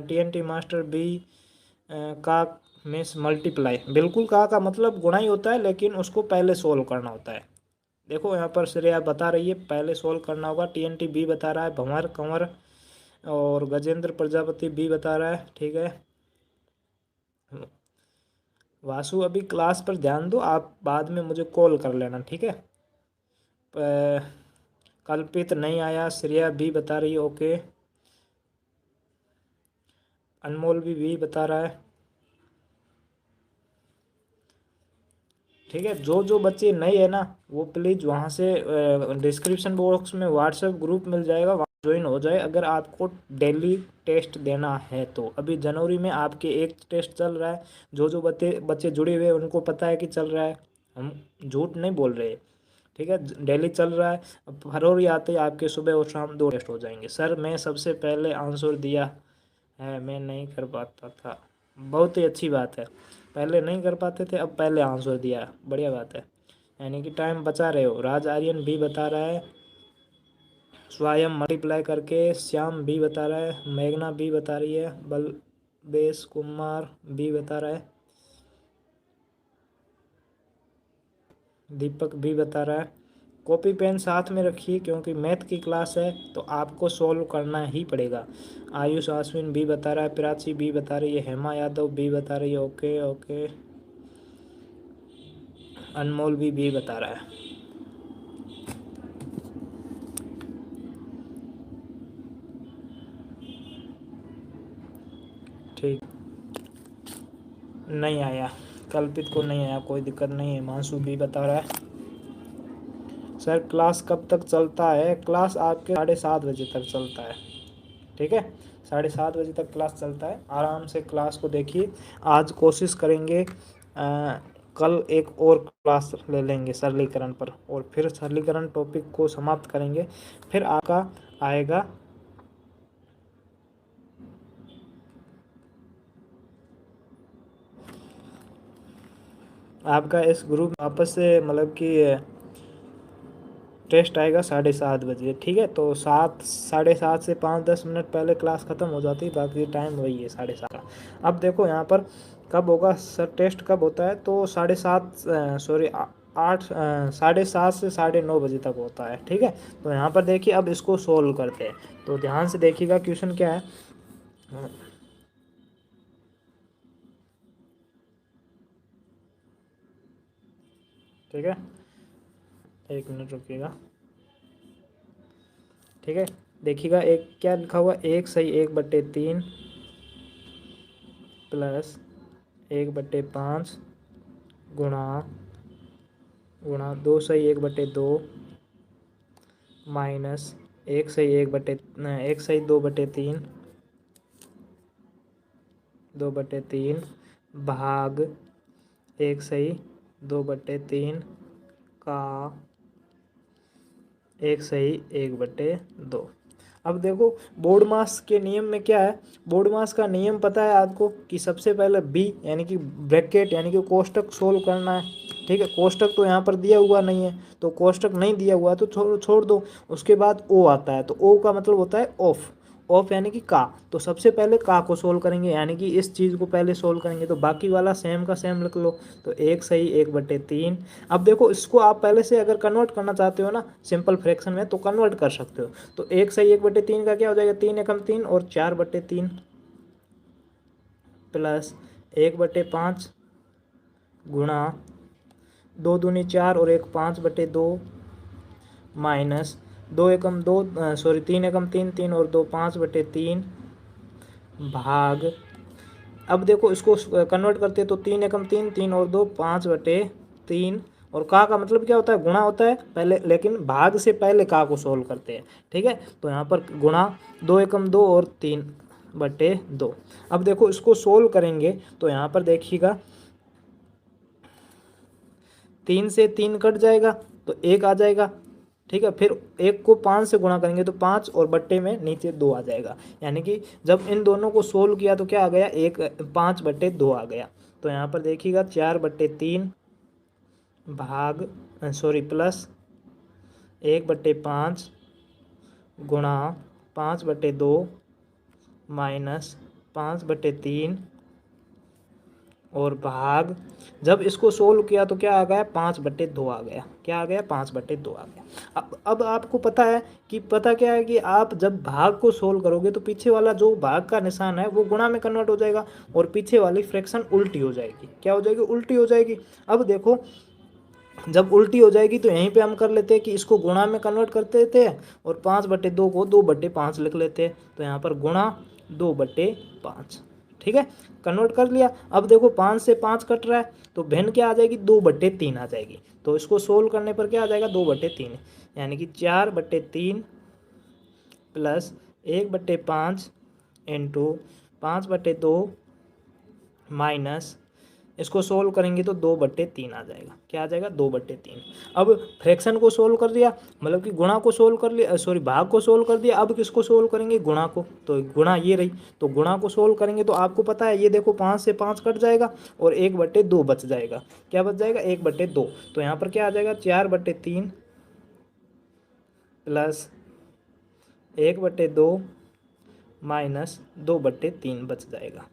TNT मास्टर बी का मिस मल्टीप्लाई, बिल्कुल का मतलब गुणा ही होता है, लेकिन उसको पहले सोल्व करना होता है। देखो यहाँ पर श्रेया बता रही है पहले सोल्व करना होगा। TNT बी बता रहा है, भंवर कंवर और गजेंद्र प्रजापति बी बता रहा है, ठीक है। वासु अभी क्लास पर ध्यान दो, आप बाद में मुझे कॉल कर लेना, ठीक है। कल्पित नहीं आया, श्रेया बी बता रही है, ओके। अनमोल भी बी बता रहा है, ठीक है। जो जो बच्चे नए हैं ना वो प्लीज़ वहाँ से डिस्क्रिप्शन बॉक्स में व्हाट्सएप ग्रुप मिल जाएगा, वहाँ ज्वाइन हो जाए। अगर आपको डेली टेस्ट देना है तो अभी जनवरी में आपके एक टेस्ट चल रहा है। जो जो बच्चे बच्चे जुड़े हुए हैं उनको पता है कि चल रहा है, हम झूठ नहीं बोल रहे, ठीक है। डेली चल रहा है। अब फरवरी आते ही आपके सुबह और शाम 2 टेस्ट हो जाएंगे। सर मैं सबसे पहले आंसर दिया है, मैं नहीं कर पाता था। बहुत ही अच्छी बात है, पहले नहीं कर पाते थे अब पहले आंसर दिया, बढ़िया बात है, यानी कि टाइम बचा रहे हो। राज आर्यन भी बता रहा है, स्वयं मल्टीप्लाई करके। श्याम भी बता रहा है, मेघना भी बता रही है, बलबेश कुमार भी बता रहा है, दीपक भी बता रहा है। कॉपी पेन साथ में रखिए क्योंकि मैथ की क्लास है तो आपको सॉल्व करना ही पड़ेगा। आयुष आश्विन भी बता रहा है, प्राची भी बता रही है, हेमा यादव भी बता रही है, ओके ओके। अनमोल भी बता रहा है, ठीक। नहीं आया, कल्पित को नहीं आया, कोई दिक्कत नहीं है। हिमांशु भी बता रहा है सर क्लास कब तक चलता है? क्लास आपके 7:30 बजे तक चलता है, ठीक है। 7:30 बजे तक क्लास चलता है, आराम से क्लास को देखिए। आज कोशिश करेंगे कल एक और क्लास ले लेंगे सरलीकरण पर, और फिर सरलीकरण टॉपिक को समाप्त करेंगे। फिर आपका आएगा आपका इस ग्रुप वापस से मतलब कि टेस्ट आएगा 7:30 बजे, ठीक है। तो 7, 7:30 से 5-10 मिनट पहले क्लास ख़त्म हो जाती है, बाकी टाइम वही है 7:30 का। अब देखो यहाँ पर कब होगा सर टेस्ट, कब होता है? तो 7:30 सॉरी 7:30 से 9:30 तक होता है, ठीक है। तो यहाँ पर देखिए अब इसको सोल्व करते हैं, तो ध्यान से देखिएगा क्वेश्चन क्या है। ठीक है, 1 मिनट रुकिएगा, ठीक है। देखिएगा एक क्या लिखा हुआ, 1/1/3 प्लस 1/5 गुणा 2/1/2 माइनस 1/2/3 भाग 1/2/3 का 1/1/2। अब देखो बोर्ड मास के नियम में क्या है, बोर्ड मास का नियम पता है आपको कि सबसे पहले बी यानी कि ब्रैकेट यानी कि कोष्टक सोल्व करना है, ठीक है। कोष्टक तो यहाँ पर दिया हुआ नहीं है, तो कोष्टक नहीं दिया हुआ तो छोड़ दो। उसके बाद ओ आता है, तो ओ का मतलब होता है ऑफ, ऑफ यानी कि का। तो सबसे पहले का को सोल्व करेंगे, यानी कि इस चीज़ को पहले सोल्व करेंगे, तो बाकी वाला सेम का सेम लिख लो। तो 1/1/3। अब देखो इसको आप पहले से अगर कन्वर्ट करना चाहते हो ना सिंपल फ्रैक्शन में, तो कन्वर्ट कर सकते हो। तो 1/1/3 का क्या हो जाएगा, 3 एकम 3 और 4/3 प्लस 1/5 गुणा 2 दूनी 4 और 1 5/2 माइनस 2 एकम 2 सॉरी 3 एकम 3 3 और 2 5/3 भाग। अब देखो इसको कन्वर्ट करते हैं, तो 3 एकम 3 3 और 2 5/3 और का मतलब क्या होता है, गुणा होता है पहले, लेकिन भाग से पहले का को सोल्व करते हैं, ठीक है। तो यहाँ पर गुणा 2 एकम 2 और 3/2। अब देखो इसको सोल्व करेंगे, तो यहाँ पर देखिएगा 3 से 3 कट जाएगा तो 1 आ जाएगा, ठीक है। फिर 1 को 5 से गुणा करेंगे तो 5 और बट्टे में नीचे 2 आ जाएगा, यानी कि जब इन दोनों को सोल्व किया तो क्या आ गया, 5/2 आ गया। तो यहाँ पर देखिएगा 4/3 भाग सॉरी प्लस 1/5 गुणा 5/2 माइनस 5/3 और भाग। जब इसको सोल्व किया तो क्या आ गया, 5/2 आ गया। क्या आ गया, 5/2 आ गया। अब आपको पता है कि पता क्या है कि आप जब भाग को सोल्व करोगे तो पीछे वाला जो भाग का निशान है वो गुणा में कन्वर्ट हो जाएगा, और पीछे वाली फ्रैक्शन उल्टी हो जाएगी। क्या हो जाएगी, उल्टी हो जाएगी। अब देखो जब उल्टी हो जाएगी तो यहीं पे हम कर लेते हैं कि इसको गुणा में कन्वर्ट कर देते हैं, और 5/2 को 2/5 लिख लेते हैं। तो यहाँ पर गुणा 2/5, ठीक है, कन्वर्ट कर लिया। अब देखो 5 से 5 कट रहा है, तो भिन्न क्या आ जाएगी, 2/3 आ जाएगी। तो इसको सोल्व करने पर क्या आ जाएगा, 2/3, यानी कि 4/3 प्लस 1/5 इंटू 5/2 माइनस, इसको सोल्व करेंगे तो 2/3 आ जाएगा। क्या आ जाएगा, 2/3। अब फ्रैक्शन को सोल्व कर दिया, मतलब कि गुणा को सोल्व कर लिया, सॉरी भाग को सोल्व कर दिया। अब किसको सोल्व करेंगे, गुणा को। तो गुणा ये रही, तो गुणा को सोल्व करेंगे तो आपको पता है ये देखो 5 से 5 कट जाएगा और 1/2 बच जाएगा। क्या बच जाएगा, 1/2। तो यहाँ पर क्या आ जाएगा, 4/3 प्लस 1/2 माइनस 2/3 बच जाएगा,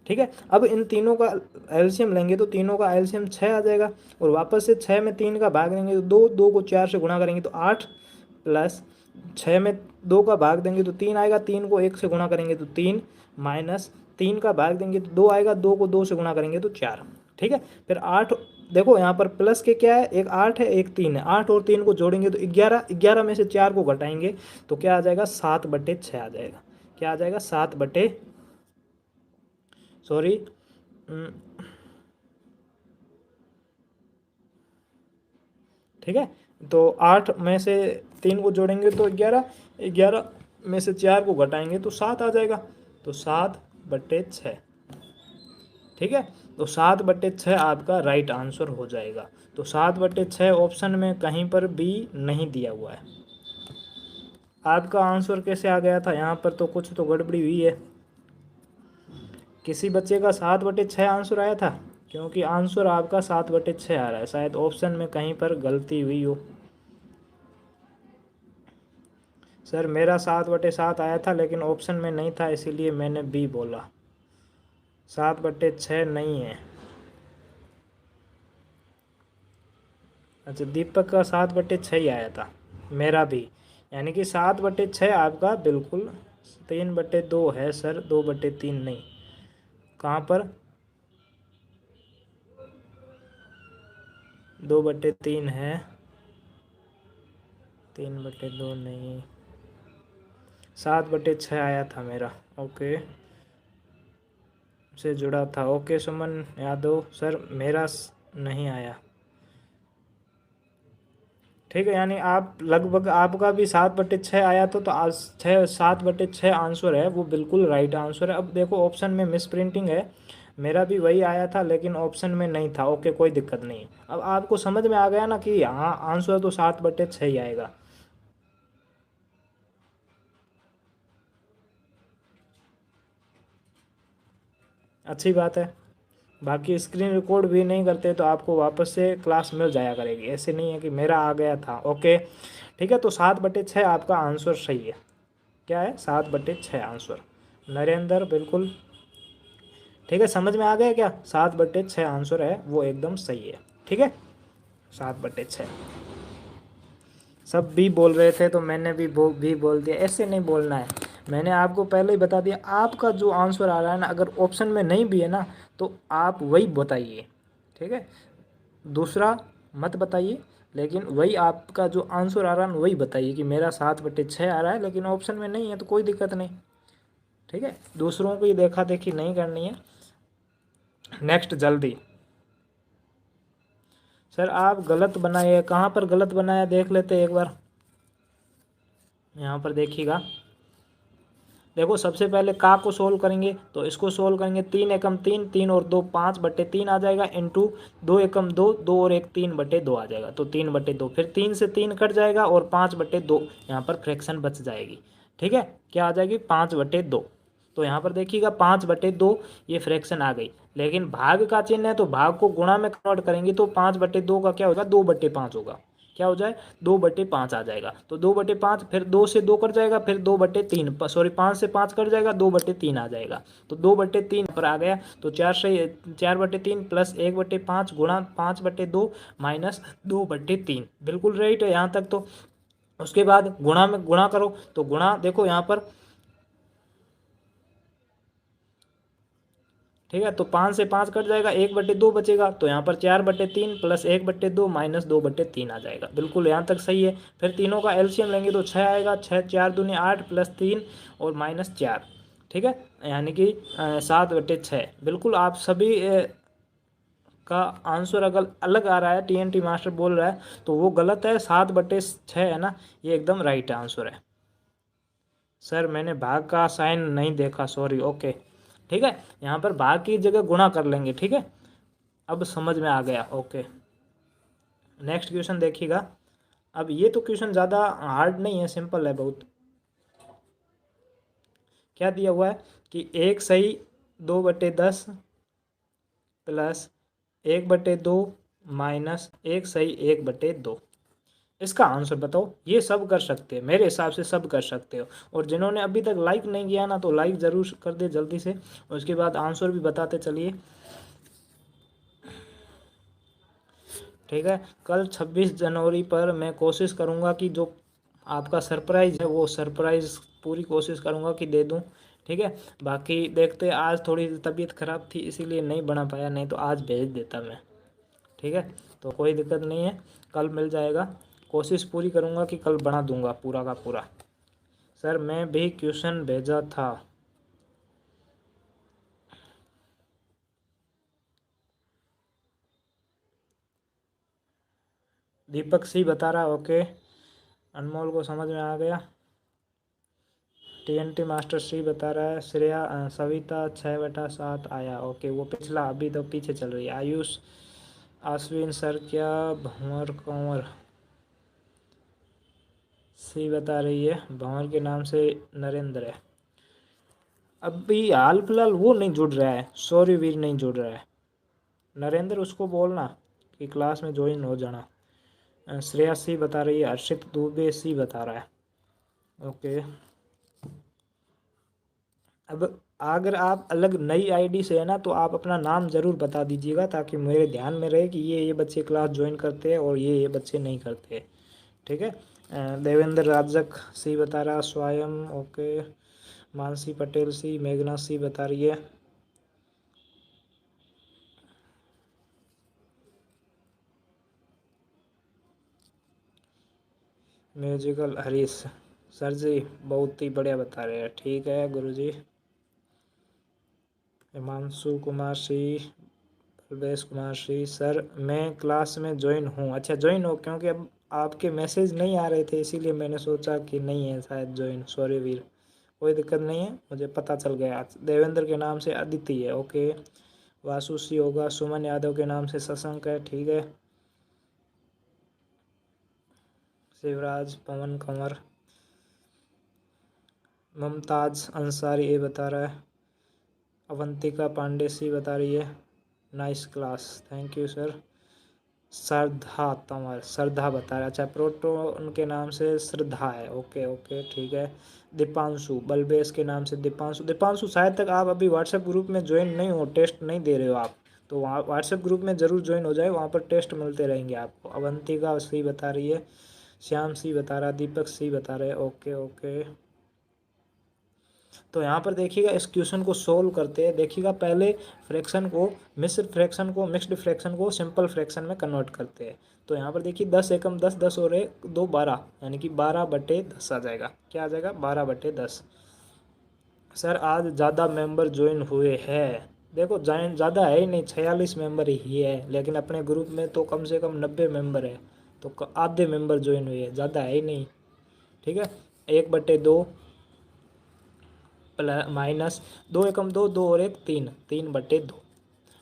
ठीक है। अब इन तीनों का एलसीएम लेंगे तो तीनों का एलसीएम 6 आ जाएगा, और वापस से 6 में 3 का भाग देंगे तो 2, 2 को 4 से गुणा करेंगे तो 8, प्लस 6 में 2 का भाग देंगे तो 3 आएगा, 3 को 1 से गुणा करेंगे तो 3, माइनस 3 का भाग देंगे तो 2 आएगा, 2 को 2 से गुणा करेंगे तो 4, ठीक है। फिर 8, देखो यहाँ पर प्लस के क्या है, एक 8 है एक 3 है, 8 और 3 को जोड़ेंगे तो 11, 11 में से 4 को घटाएंगे तो क्या आ जाएगा, 7/6 आ जाएगा। क्या आ जाएगा, 7 बटे सॉरी ठीक है। तो 8 में से 3 को जोड़ेंगे तो 11, 11 में से 4 को घटाएंगे तो 7 आ जाएगा। तो 7/6, ठीक है। तो 7/6 आपका राइट आंसर हो जाएगा। तो 7/6 ऑप्शन में कहीं पर भी नहीं दिया हुआ है। आपका आंसर कैसे आ गया था? यहाँ पर तो कुछ तो गड़बड़ी हुई है। किसी बच्चे का 7/6 आंसर आया था, क्योंकि आंसर आपका 7/6 आ रहा है। शायद ऑप्शन में कहीं पर गलती हुई हो। सर मेरा 7/7 आया था, लेकिन ऑप्शन में नहीं था, इसीलिए मैंने बी बोला। 7/6 नहीं है। अच्छा, दीपक का 7/6 ही आया था, मेरा भी। यानी कि 7/6 आपका बिल्कुल 3/2 है सर, 2/3 नहीं। कहाँ पर? 2/3 है, 3/2 नहीं। 7/6 आया था मेरा। ओके, से जुड़ा था। ओके सुमन यादव सर, मेरा नहीं आया। ठीक है, यानी आप लगभग, आपका भी 7/6 आया तो आज 7/6 आंसर है, वो बिल्कुल राइट आंसर है। अब देखो ऑप्शन में मिस प्रिंटिंग है, मेरा भी वही आया था लेकिन ऑप्शन में नहीं था। ओके, कोई दिक्कत नहीं है। अब आपको समझ में आ गया ना कि हाँ आंसर तो 7/6 ही आएगा। अच्छी बात है। बाकी स्क्रीन रिकॉर्ड भी नहीं करते तो आपको वापस से क्लास मिल जाया करेगी, ऐसे नहीं है कि मेरा आ गया था। ओके, ठीक है। तो 7/6 आपका आंसर सही है। क्या है? 7/6 आंसर। नरेंद्र बिल्कुल ठीक है, समझ में आ गया क्या? 7/6 आंसर है, वो एकदम सही है। ठीक है, 7/6। सब भी बोल रहे थे तो मैंने भी बोल दिया। ऐसे नहीं बोलना है, मैंने आपको पहले ही बता दिया। आपका जो आंसर आ रहा है ना, अगर ऑप्शन में नहीं भी है ना तो आप वही बताइए, ठीक है। दूसरा मत बताइए, लेकिन वही आपका जो आंसर आ रहा है ना वही बताइए कि मेरा 7/6 आ रहा है, लेकिन ऑप्शन में नहीं है तो कोई दिक्कत नहीं। ठीक है, दूसरों की देखा देखी नहीं करनी है। नेक्स्ट जल्दी। सर आप गलत बनाए, कहाँ पर गलत बनाया देख लेते एक बार। यहाँ पर देखिएगा। देखो सबसे पहले का को सोल्व करेंगे तो इसको सोल्व करेंगे। 3 एकम 3, 3 और 2 5/3 आ जाएगा, इंटू 2 एकम 2, 2 और 1 3/2 आ जाएगा। तो 3/2, फिर 3 से 3 कट जाएगा और 5/2 यहाँ पर फ्रैक्शन बच जाएगी। ठीक है, क्या आ जाएगी? 5/2। तो यहाँ पर देखिएगा 5/2 ये फ्रैक्शन आ गई, लेकिन भाग का चिन्ह है तो भाग को गुणा में कन्वर्ट करेंगे तो 5/2 का क्या होगा? 2/5 होगा। क्या हो जाए? 2/5 आ जाएगा। तो 2/5, फिर 2 से 2 कट जाएगा, फिर 2/3, सॉरी 5 से 5 कट जाएगा, 2/3 आ जाएगा। तो 2/3 पर आ गया। तो 4/3 प्लस 1/5 गुणा 5/2 माइनस 2/3, बिल्कुल राइट है यहाँ तक। तो उसके बाद गुणा में गुणा करो तो गुणा देखो यहाँ पर, ठीक है। तो 5 से 5 कट जाएगा, 1/2 बचेगा। तो यहाँ पर 4/3 प्लस 1/2 माइनस 2/3 आ जाएगा। बिल्कुल यहाँ तक सही है। फिर तीनों का एलसीएम लेंगे तो 6 आएगा। 6 4 दूनी 8 प्लस 3 और माइनस 4, ठीक है। यानी कि 7/6। बिल्कुल आप सभी का आंसर अगर अलग आ रहा है, टीएनटी मास्टर बोल रहा है, तो वो गलत है। 7/6 है ना, ये एकदम राइट आंसर है। सर मैंने भाग का साइन नहीं देखा, सॉरी। ओके, ठीक है। यहाँ पर भाग की जगह गुणा कर लेंगे, ठीक है। अब समझ में आ गया। ओके, नेक्स्ट क्वेश्चन देखिएगा। अब ये तो क्वेश्चन ज़्यादा हार्ड नहीं है, सिंपल है बहुत। क्या दिया हुआ है कि 1 सही 2/10 प्लस 1/2 माइनस 1 सही 1/2। इसका आंसर बताओ। ये सब कर सकते हैं, मेरे हिसाब से सब कर सकते हो। और जिन्होंने अभी तक लाइक नहीं किया ना तो लाइक ज़रूर कर दे जल्दी से। उसके बाद आंसर भी बताते चलिए, ठीक है। कल 26 जनवरी पर मैं कोशिश करूँगा कि जो आपका सरप्राइज़ है वो सरप्राइज़ पूरी कोशिश करूँगा कि दे दूँ, ठीक है। बाकी देखते, आज थोड़ी तबीयत ख़राब थी इसीलिए नहीं बना पाया, नहीं तो आज भेज देता मैं, ठीक है। तो कोई दिक्कत नहीं है, कल मिल जाएगा। कोशिश पूरी करूँगा कि कल बना दूँगा पूरा का पूरा। सर मैं भी क्वेश्चन भेजा था। दीपक सी बता रहा है, ओके। अनमोल को समझ में आ गया। TNT मास्टर सी बता रहा है। श्रेया सविता 6/7 आया, ओके। वो पिछला, अभी तो पीछे चल रही है। आयुष आश्विन सर क्या भंवर कंवर सी बता रही है। भंवर के नाम से नरेंद्र है। अभी हाल फिलहाल वो नहीं जुड़ रहा है, सौर्यवीर नहीं जुड़ रहा है। नरेंद्र उसको बोलना कि क्लास में ज्वाइन हो जाना। श्रेया सी बता रही है। हर्षित दुबे सी बता रहा है, ओके। अब अगर आप अलग नई आईडी से है ना, तो आप अपना नाम ज़रूर बता दीजिएगा, ताकि मेरे ध्यान में रहे कि ये बच्चे क्लास ज्वाइन करते हैं और ये बच्चे नहीं करते, ठीक है। देवेंद्र राजक सी बता रहा। स्वयं, ओके। मानसी पटेल सी। मेघना सी बता रही है। म्यूजिकल हरीश सर जी बहुत ही बढ़िया बता रहे हैं, ठीक है गुरुजी। हिमांशु कुमार श्री, प्रवेश कुमार श्री सर मैं क्लास में ज्वाइन हूँ। अच्छा ज्वाइन हो, क्योंकि अब आपके मैसेज नहीं आ रहे थे, इसीलिए मैंने सोचा कि नहीं है शायद ज्वाइन। सॉरी वीर, कोई दिक्कत नहीं है, मुझे पता चल गया। देवेंद्र के नाम से अदिति है, ओके। वासु सी होगा। सुमन यादव के नाम से शशंक है, ठीक है। शिवराज पवन कंवर। मुमताज अंसारी ये बता रहा है। अवंतिका पांडे सी बता रही है। Nice class, thank you sir. Shraddha Tanwar, Shraddha बता रहा है। अच्छा प्रोटोन के नाम से श्रद्धा है, ओके ओके ठीक है। दीपांशु, बलबेश के नाम से दीपांशु। दीपांशु शायद तक आप अभी व्हाट्सएप ग्रुप में ज्वाइन नहीं हो, टेस्ट नहीं दे रहे हो आप, तो वहाँ व्हाट्सएप ग्रुप में ज़रूर ज्वाइन हो जाए, वहाँ पर टेस्ट मिलते रहेंगे आपको। अवंतिका सी बता रही है। श्याम सी बता रहा। दीपक सी बता रहे हैं, ओके ओके। तो यहाँ पर देखिएगा, इस क्वेश्चन को सोल्व करते हैं। देखिएगा पहले फ्रैक्शन को, मिक्स्ड फ्रैक्शन को, मिक्स्ड फ्रैक्शन को सिंपल फ्रैक्शन में कन्वर्ट करते हैं। तो यहाँ पर देखिए 10 एकम 10, 10 और 1 2 12, यानी कि 12/10 आ जाएगा। क्या आ जाएगा? 12/10। सर आज ज़्यादा मेंबर ज्वाइन हुए हैं। देखो ज्वाइन ज़्यादा है ही नहीं, 46 मेंबर ही है, लेकिन अपने ग्रुप में तो कम से कम 90 मेंबर है, तो आधे मेंबर ज्वाइन हुए हैं, ज़्यादा है ही नहीं, ठीक है। 1/2 प्लस माइनस 2 एकम 2, 2 और 1 3, 3/2,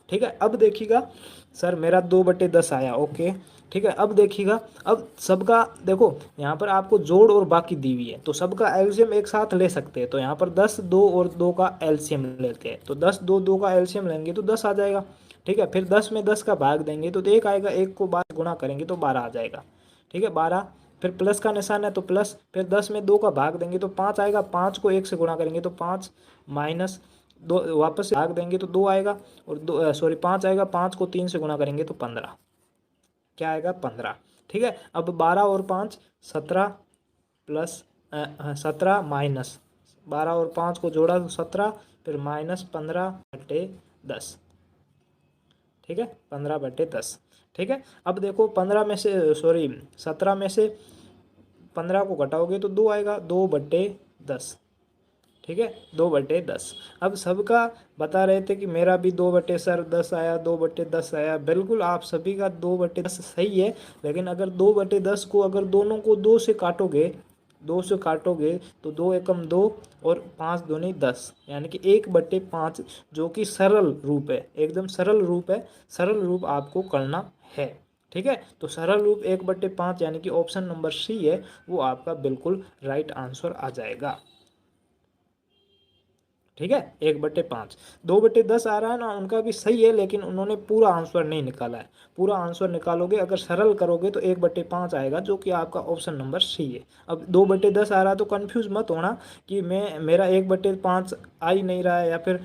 ठीक है। अब देखिएगा सर मेरा 2/10 आया, ओके ठीक है। अब देखिएगा, अब सबका देखो यहाँ पर आपको जोड़ और बाकी दी हुई है, तो सबका एलसीएम एक साथ ले सकते हैं। तो यहाँ पर 10 2 और 2 का एलसीएम लेते हैं, तो 10 2 2 का एलसीएम लेंगे तो 10 आ जाएगा, ठीक है। फिर 10 में 10 का भाग देंगे तो 1 आएगा, 1 को 12 गुणा करेंगे तो 12 आ जाएगा, ठीक है 12। फिर प्लस का निशान है तो प्लस, फिर 10 में 2 का भाग देंगे तो 5 आएगा, 5 को 1 से गुणा करेंगे तो 5, माइनस 2 वापस से भाग देंगे तो 2 आएगा, और 2 सॉरी 5 आएगा, 5 को 3 से गुणा करेंगे तो 15, क्या आएगा 15, ठीक है। अब 12 और 5 17 प्लस 17 माइनस 12 और 5 को जोड़ा तो 17, फिर माइनस 15/10, ठीक है 15/10, ठीक है। अब देखो 15 में से सॉरी 17 में से 15 को घटाओगे तो 2 आएगा, 2/10, ठीक है 2/10। अब सबका बता रहे थे कि मेरा भी 2/10 आया, 2/10 आया, बिल्कुल आप सभी का 2/10 सही है। लेकिन अगर 2/10 को अगर दोनों को 2 से काटोगे, 2 से काटोगे तो 2 एकम 2 और 5 दूनी 10, यानी कि 1/5, जो कि सरल रूप है, एकदम सरल रूप है, सरल रूप आपको करना है, ठीक है। तो सरल रूप 1/5 यानी कि ऑप्शन नंबर सी है, वो आपका बिल्कुल राइट आंसर आ जाएगा, ठीक है 1/5। 2/10 आ रहा है ना, उनका भी सही है, लेकिन उन्होंने पूरा आंसर नहीं निकाला है। पूरा आंसर निकालोगे, अगर सरल करोगे तो 1/5 आएगा, जो कि आपका ऑप्शन नंबर सी है। अब 2/10 आ रहा है तो कंफ्यूज मत होना कि मैं मेरा 1/5 आ ही नहीं रहा है, या फिर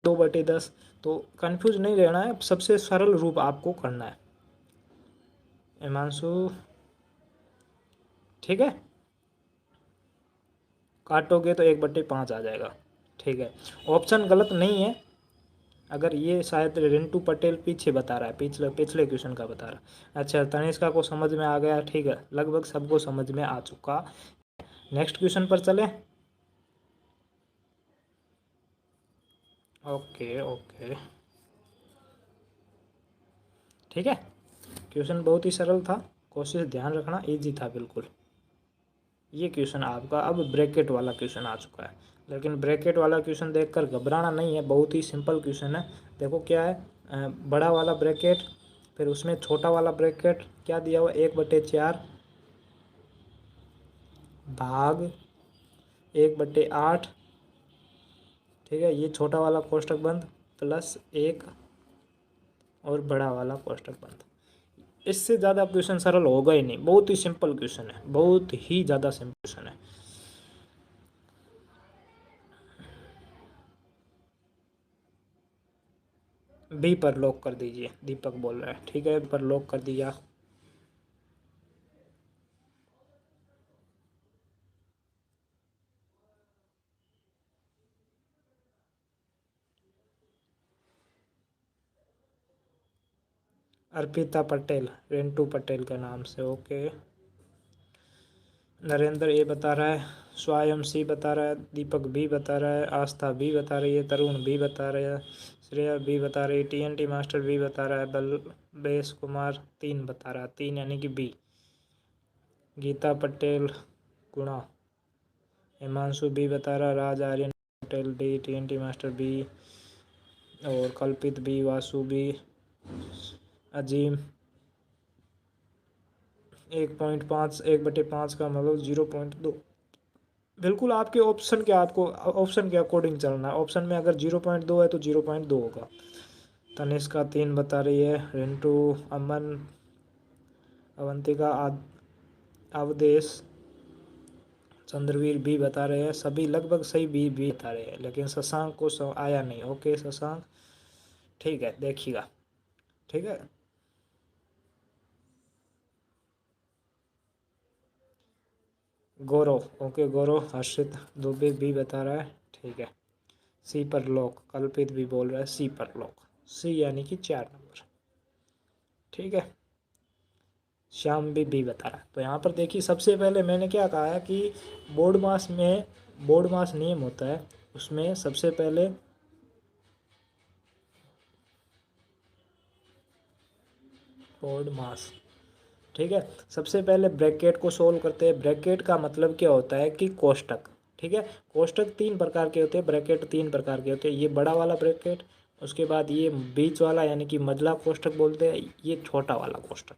2/10, तो कंफ्यूज नहीं रहना है, सबसे सरल रूप आपको करना है हिमांशु, ठीक है। काटोगे तो 1/5 आ जाएगा, ठीक है। ऑप्शन गलत नहीं है। अगर ये शायद रिंटू पटेल पीछे बता रहा है, पिछले पिछले क्वेश्चन का बता रहा है। अच्छा तनिष्का को समझ में आ गया, ठीक है, लगभग सबको समझ में आ चुका। नेक्स्ट क्वेश्चन पर चलें। ओके ओके ठीक है, क्वेश्चन बहुत ही सरल था। कोशिश ध्यान रखना, इजी था बिल्कुल ये क्वेश्चन आपका। अब ब्रैकेट वाला क्वेश्चन आ चुका है, लेकिन ब्रैकेट वाला क्वेश्चन देखकर घबराना नहीं है, बहुत ही सिंपल क्वेश्चन है। देखो क्या है, बड़ा वाला ब्रैकेट, फिर उसमें छोटा वाला ब्रैकेट, क्या दिया हुआ 1/4 भाग 1/8, ठीक है, ये छोटा वाला कोष्टक बंद प्लस 1 और बड़ा वाला कोष्टक बंद। इससे ज़्यादा क्वेश्चन सरल होगा ही नहीं, बहुत ही सिंपल क्वेश्चन है, बहुत ही ज़्यादा सिंपल क्वेश्चन है। बी पर लॉक कर दीजिए, दीपक बोल रहा है, ठीक है, पर लॉक कर दिया। अर्पिता पटेल, रेंटू पटेल के नाम से, ओके। नरेंद्र ए बता रहा है, स्वयं सी बता रहा है, दीपक बी बता रहा है, आस्था बी बता रही है, तरुण बी बता रहा है, श्रेया बी बता रही है, TNT मास्टर बी बता रहा है, बलबेश कुमार 3 बता रहा है, 3 यानी कि बी। गीता पटेल गुणा, हिमांशु बी बता रहा, Raj Aryan Patel D, TNT master B, और कल्पित बी, वासु बी, अजीम 1.5, 1/5 का मतलब 0.2। बिल्कुल आपके ऑप्शन के, आपको ऑप्शन के अकॉर्डिंग चलना है। ऑप्शन में अगर 0.2 है तो 0.2 होगा। तनिष्का 3 बता रही है, रिंटू, अमन, अवंतिका, अवदेश, चंद्रवीर बी बता रहे हैं, सभी लगभग सही बी बता रहे हैं, लेकिन शशांक को आया नहीं। ओके शशांक, ठीक है, देखिएगा, ठीक है। गौरव, ओके गौरव, हर्षित दुबे बी बता रहा है, ठीक है। सी पर लॉक, कल्पित भी बोल रहा है सी पर लॉक, सी यानी कि 4 नंबर, ठीक है। श्याम भी बता रहा है। तो यहाँ पर देखिए, सबसे पहले मैंने क्या कहा है कि बोर्ड मास में, बोर्ड मास नियम होता है, उसमें सबसे पहले बोर्ड मास, ठीक है, सबसे पहले ब्रैकेट को सोल्व करते हैं। ब्रैकेट का मतलब क्या होता है कि कोष्टक, ठीक है। कोष्टक 3 प्रकार के होते हैं, ब्रैकेट 3 प्रकार के होते हैं। ये बड़ा वाला ब्रैकेट, उसके बाद ये बीच वाला यानी कि मझला कोष्टक बोलते हैं, ये छोटा वाला कोष्टक,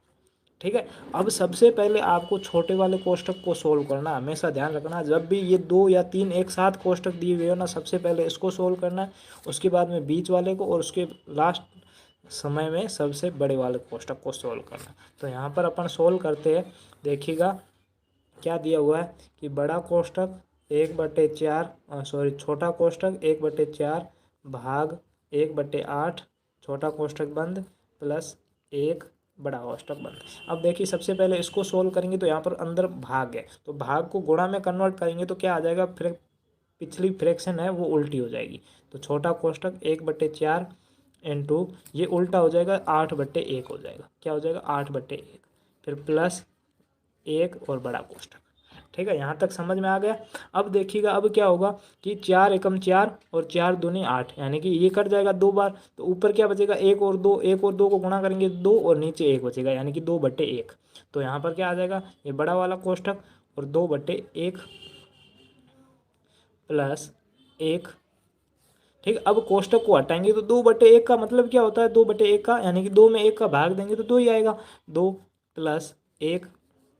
ठीक है। अब सबसे पहले आपको छोटे वाले कोष्टक को सोल्व करना, हमेशा ध्यान रखना, जब भी ये 2 या 3 एक साथ कोष्टक दिए हुए हो ना, सबसे पहले इसको सोल्व करना है, उसके बाद में बीच वाले को, और उसके लास्ट समय में सबसे बड़े वाले कोष्टक को सोल्व करना। तो यहाँ पर अपन सोल्व करते हैं, देखिएगा क्या दिया हुआ है कि बड़ा कोष्टक 1/4, सॉरी छोटा कोष्टक 1/4 भाग 1/8, छोटा कोष्टक बंद प्लस 1 बड़ा कोष्टक बंद। अब देखिए सबसे पहले इसको सोल्व करेंगे तो यहाँ पर अंदर भाग है, तो भाग को गुणा में कन्वर्ट करेंगे तो क्या आ जाएगा, फिर पिछली फ्रैक्शन है वो उल्टी हो जाएगी। तो छोटा कोष्टक 1/4 इंटू, ये उल्टा हो जाएगा 8/1 हो जाएगा, क्या हो जाएगा 8/1, फिर प्लस 1 और बड़ा कोष्टक, ठीक है। यहाँ तक समझ में आ गया। अब देखिएगा अब क्या होगा कि 4 एकम 4 और 4 दूनी 8, यानी कि ये कट जाएगा 2 बार, तो ऊपर क्या बचेगा 1 और 2, 1 और 2 को गुणा करेंगे 2, और नीचे 1 बचेगा, यानी कि 2/1। तो यहाँ पर क्या आ जाएगा, ये बड़ा वाला कोष्टक और 2/1 प्लस 1, ठीक। अब कोष्टक को हटाएंगे तो 2/1 का मतलब क्या होता है, 2/1 का यानी कि 2 में 1 का भाग देंगे तो 2 ही आएगा, 2 प्लस 1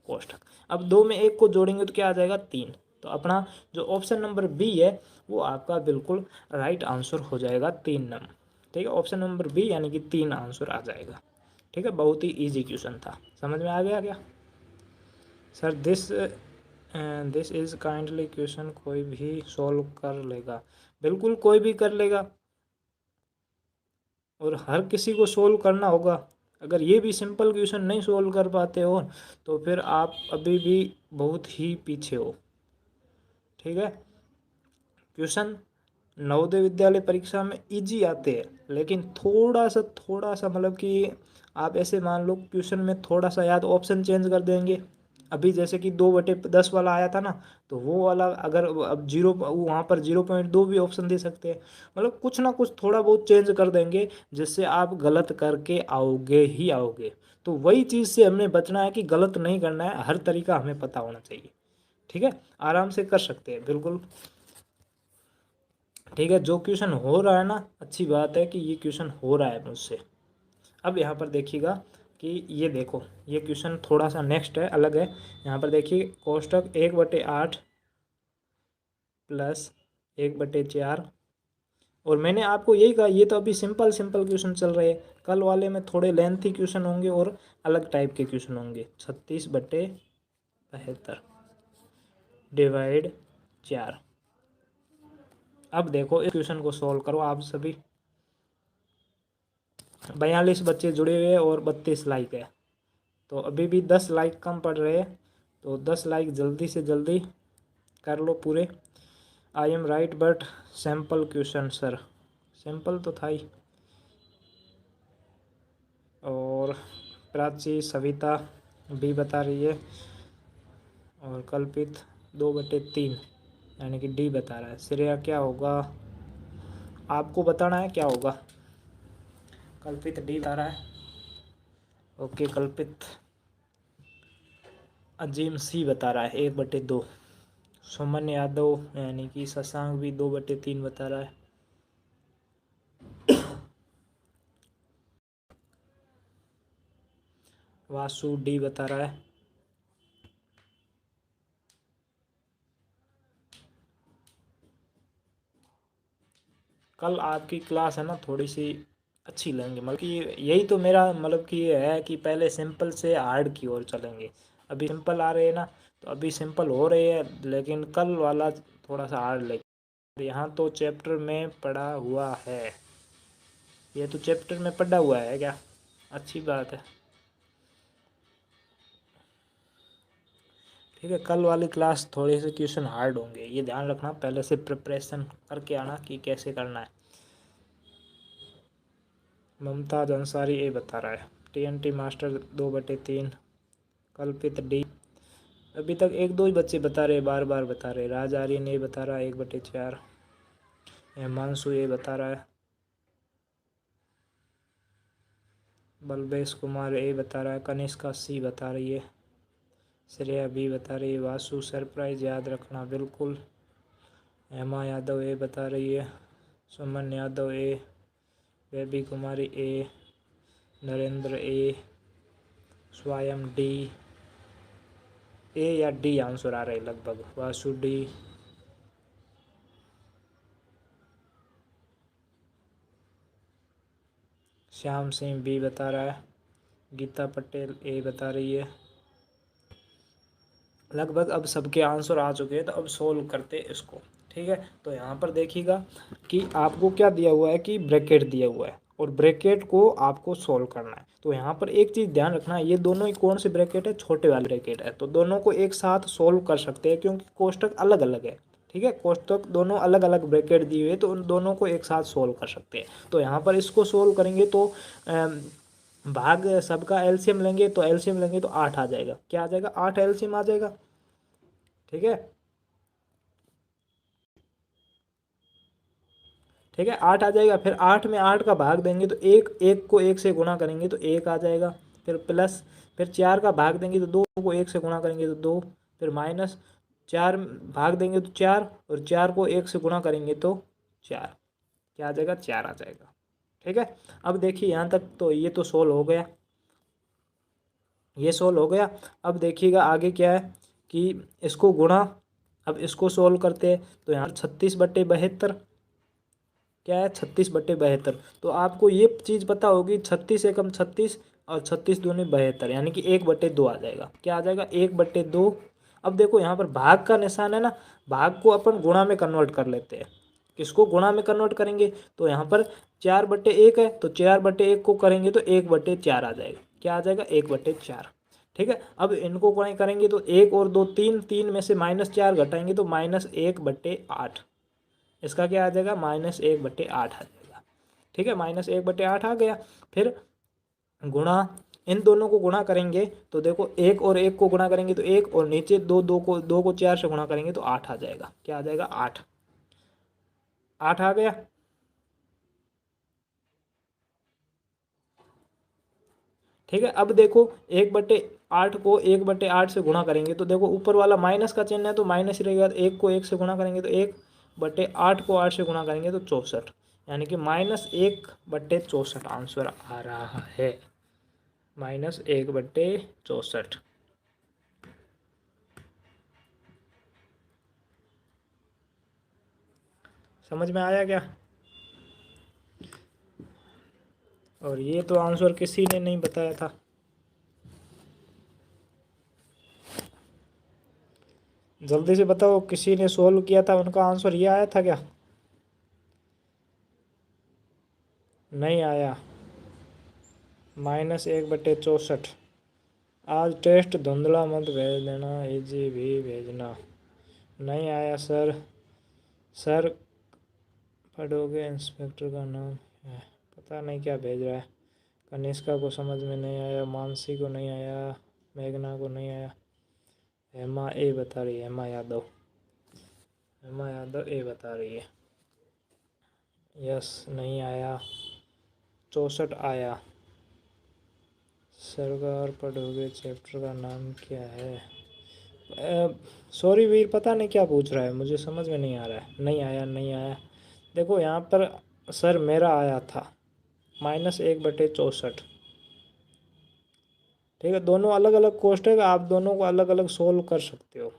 कोष्टक। अब 2 में 1 को जोड़ेंगे तो क्या आ जाएगा 3। तो अपना जो ऑप्शन नंबर बी है वो आपका बिल्कुल राइट आंसर हो जाएगा, 3 नंबर, ठीक है। ऑप्शन नंबर बी यानी कि 3 आंसर आ जाएगा, ठीक है। बहुत ही ईजी क्वेश्चन था, समझ में आ गया क्या sir? This is kindly question कोई भी सॉल्व कर लेगा, बिल्कुल कोई भी कर लेगा, और हर किसी को सोल्व करना होगा। अगर ये भी सिंपल क्वेश्चन नहीं सोल्व कर पाते हो तो फिर आप अभी भी बहुत ही पीछे हो, ठीक है। क्वेश्चन नवोदय विद्यालय परीक्षा में इजी आते हैं, लेकिन थोड़ा सा मतलब कि आप ऐसे मान लो क्वेश्चन में थोड़ा सा याद, ऑप्शन चेंज कर देंगे। अभी जैसे कि 2/10 वाला आया था ना, तो वो वाला अगर अब 0, वहाँ पर 0.2 भी ऑप्शन दे सकते हैं। मतलब कुछ ना कुछ थोड़ा बहुत चेंज कर देंगे, जिससे आप गलत करके आओगे ही आओगे। तो वही चीज़ से हमें बचना है कि गलत नहीं करना है, हर तरीका हमें पता होना चाहिए। ठीक है, आराम से कर सकते हैं बिल्कुल। ठीक है, जो क्वेश्चन हो रहा है ना, अच्छी बात है कि ये क्वेश्चन हो रहा है मुझसे। अब यहाँ पर देखिएगा कि ये देखो, ये क्वेश्चन थोड़ा सा नेक्स्ट है, अलग है। यहाँ पर देखिए कोष्टक 1/8 प्लस 1/4, और मैंने आपको यही कहा ये तो अभी सिंपल सिंपल क्वेश्चन चल रहे हैं, कल वाले में थोड़े लेंथी क्वेश्चन होंगे और अलग टाइप के क्वेश्चन होंगे। 36/72 डिवाइड 4। अब देखो इस क्वेश्चन को सॉल्व करो आप सभी। 42 बच्चे जुड़े हुए हैं और 32 लाइक है, तो अभी भी 10 लाइक कम पड़ रहे हैं, तो 10 लाइक जल्दी से जल्दी कर लो पूरे। I am right but sample question sir, sample तो था ही। और प्राची सविता भी बता रही है, और कल्पित 2/3 यानी कि डी बता रहा है। श्रेया क्या होगा, आपको बताना है क्या होगा। कल्पित डी बता रहा है, ओके। कल्पित अजीम सी बता रहा है 1/2। सुमन यादव यानी कि शशांक भी 2/3 बता रहा है। वासु डी बता रहा है। कल आपकी क्लास है ना थोड़ी सी अच्छी लेंगे, मतलब कि यही तो मेरा मतलब कि ये है कि पहले सिंपल से हार्ड की ओर चलेंगे। अभी सिंपल आ रहे हैं ना, तो अभी सिंपल हो रहे हैं, लेकिन कल वाला थोड़ा सा हार्ड लेंगे। यहाँ तो चैप्टर में पढ़ा हुआ है, ये तो चैप्टर में पढ़ा हुआ है क्या, अच्छी बात है। ठीक है, कल वाली क्लास थोड़े से क्वेश्चन हार्ड होंगे, ये ध्यान रखना, पहले से प्रिपरेशन करके आना कि कैसे करना है। मुमताज अंसारी ए बता रहा है। TNT master 2/3। कल्पित डी, अभी तक एक दो ही बच्चे बता रहे, बार बार बता रहे। राज आर्यन ए बता रहा है 1/4। हिमांशु ए बता रहा है। बलवेश कुमार ए बता रहा है। कनिष्का सी बता रही है। श्रेया बी बता रही है। वासु सरप्राइज याद रखना बिल्कुल। हेमा यादव ए बता रही है। सुमन यादव ए। बेबी कुमारी ए। नरेंद्र ए। स्वयं डी। ए या डी आंसर आ रहे लगभग। वासु डी। श्याम सिंह बी बता रहा है। गीता पटेल ए बता रही है। लगभग अब सबके आंसर आ चुके हैं, तो अब सोल्व करते हैं इसको। ठीक है, तो यहाँ पर देखिएगा कि आपको क्या दिया हुआ है कि ब्रैकेट दिया हुआ है, और ब्रैकेट को आपको सोल्व करना है। तो यहाँ पर एक चीज़ ध्यान रखना है, ये दोनों ही कौन से ब्रैकेट है, छोटे वाले ब्रैकेट है, तो दोनों को एक साथ सोल्व कर सकते हैं क्योंकि कोष्टक अलग अलग है। ठीक है, कोष्टक दोनों अलग अलग ब्रैकेट दिए हुए, तो उन दोनों को एक साथ सोल्व कर सकते हैं। तो यहाँ पर इसको सोल्व करेंगे तो भाग सबका एलसीएम लेंगे, तो एलसीएम लेंगे तो 8 आ जाएगा। क्या आ जाएगा, 8 एलसीएम आ जाएगा। ठीक है, ठीक है, 8 आ जाएगा। फिर 8 में 8 का भाग देंगे तो एक, एक को 1 से गुणा करेंगे तो 1 आ जाएगा। फिर प्लस, फिर 4 का भाग देंगे तो 2 को 1 से गुणा करेंगे तो 2। फिर माइनस 4 भाग देंगे तो 4, और 4 को 1 से गुणा करेंगे तो 4। क्या आ जाएगा, 4 आ जाएगा। ठीक है, अब देखिए यहाँ तक तो ये तो सोल्व हो गया, ये सोल्व हो गया। अब देखिएगा आगे क्या है कि इसको गुणा, अब इसको सोल्व करते हैं, तो यहाँ 36/72 क्या है, 36/72। तो आपको ये चीज़ पता होगी, 36 एकम 36 और 36 दूनी 72, यानी कि 1/2 आ जाएगा। क्या आ जाएगा, 1/2। अब देखो यहाँ पर भाग का निशान है ना, भाग को अपन गुणा में कन्वर्ट कर लेते हैं। किसको गुणा में कन्वर्ट करेंगे, तो यहाँ पर 4/1 है, तो 4/1 को करेंगे तो 1/4 आ जाएगा। क्या आ जाएगा, 1/4। ठीक है, अब इनको करेंगे तो 1 और 2 3, 3 में से -4 घटाएंगे तो -1/8। इसका क्या आ जाएगा, -1/8 आ जाएगा। ठीक है, -1/8 आ गया। फिर गुणा, इन दोनों को गुणा करेंगे तो देखो 1 और 1 को गुणा करेंगे तो 1, और नीचे 2, 2 को 4 से गुणा करेंगे तो 8 आ जाएगा। क्या आ जाएगा, 8। 8 आ गया। ठीक है। अब देखो 1/8 को 1/8 से गुणा करेंगे तो देखो ऊपर वाला माइनस का चिन्ह है तो माइनस ही रहेगा। 1 को 1 से गुणा करेंगे तो 1/8 को 8 से गुणा करेंगे तो 64, यानी कि -1/64 आंसर आ रहा है। -1/64। समझ में आया क्या? और ये तो आंसर किसी ने नहीं बताया था। जल्दी से बताओ, किसी ने सोल्व किया था उनका आंसर ये आया था क्या? नहीं आया। -1/64। आज टेस्ट धुंधला मत भेज देना, इजी भी भेजना। नहीं आया सर। सर पढ़ोगे? इंस्पेक्टर का नाम है, पता नहीं क्या भेज रहा है। कनिष्का को समझ में नहीं आया, मानसी को नहीं आया, मेघना को नहीं आया। हेमा ए बता रही है, हेमा यादव ए बता रही है। यस, नहीं आया। 64 आया। सरकार पढ़ोगे चैप्टर का नाम क्या है? सॉरी वीर, पता नहीं क्या पूछ रहा है, मुझे समझ में नहीं आ रहा है। नहीं आया, नहीं आया। देखो यहाँ पर सर मेरा आया था -1/64। ठीक है, दोनों अलग अलग कोष्टक, आप दोनों को अलग अलग सोल्व कर सकते हो।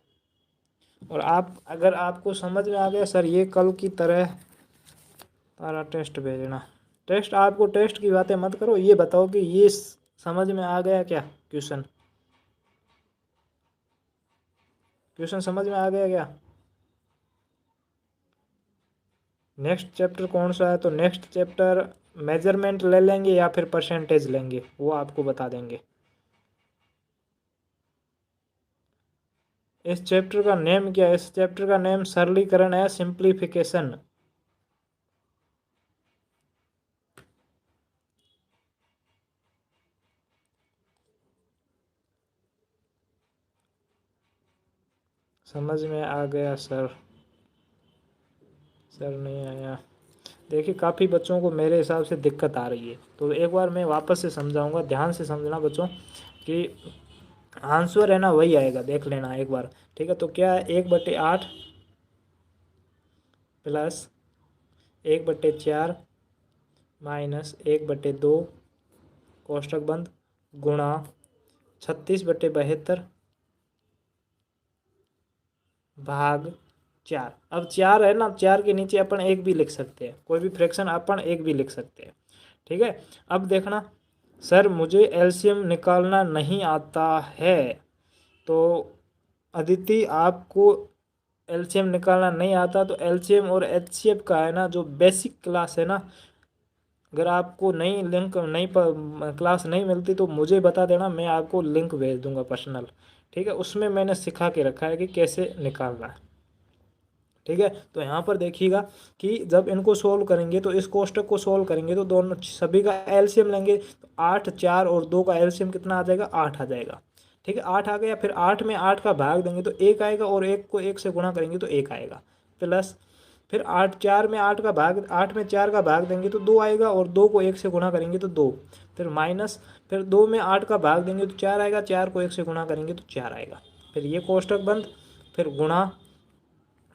और आप अगर आपको समझ में आ गया सर, ये कल की तरह सारा टेस्ट भेजना। टेस्ट, आपको टेस्ट की बातें मत करो, ये बताओ कि ये समझ में आ गया क्या? क्वेश्चन समझ में आ गया क्या? नेक्स्ट चैप्टर कौन सा है? तो नेक्स्ट चैप्टर मेजरमेंट ले लेंगे या फिर परसेंटेज लेंगे, वो आपको बता देंगे। इस चैप्टर का नेम क्या है? इस चैप्टर का नेम सरलीकरण है, सिंप्लीफिकेशन। समझ में आ गया सर? सर नहीं आया। देखिए काफ़ी बच्चों को मेरे हिसाब से दिक्कत आ रही है, तो एक बार मैं वापस से समझाऊंगा, ध्यान से समझना बच्चों कि आंसर है ना वही आएगा, देख लेना एक बार। ठीक है, तो क्या है? 1/8 प्लस 1/4 -1/2 कोष्टक बंद गुणा 36/72 भाग 4। अब 4 है ना, 4 के नीचे अपन 1 भी लिख सकते हैं, कोई भी फ्रैक्शन अपन 1 भी लिख सकते हैं। ठीक है, अब देखना सर मुझे एलसीएम निकालना नहीं आता है, तो अदिति आपको एलसीएम निकालना नहीं आता तो एलसीएम और एचसीएफ का है ना जो बेसिक क्लास है ना, अगर आपको नई लिंक नई क्लास नहीं मिलती तो मुझे बता देना, मैं आपको लिंक भेज दूंगा पर्सनल। ठीक है, उसमें मैंने सिखा के रखा है कि कैसे निकालना है। ठीक है, तो यहाँ पर देखिएगा कि जब इनको सोल्व करेंगे तो इस कोष्टक को सोल्व करेंगे तो दोनों सभी का एलसीएम लेंगे तो 8, 4 और 2 का एलसीएम कितना आ जाएगा? 8 आ जाएगा। ठीक है, 8 आ गया। फिर 8 में 8 का भाग देंगे तो 1 आएगा, और 1 को 1 से गुणा करेंगे तो 1 आएगा। प्लस फिर 8, 4 में 8 का भाग, 8 में 4 का भाग देंगे तो 2 आएगा, और 2 को 1 से गुणा करेंगे तो 2। फिर माइनस, फिर 2 में 8 का भाग देंगे तो 4 आएगा, 4 को 1 से गुणा करेंगे तो 4 आएगा। फिर ये कोष्टक बंद, फिर गुणा।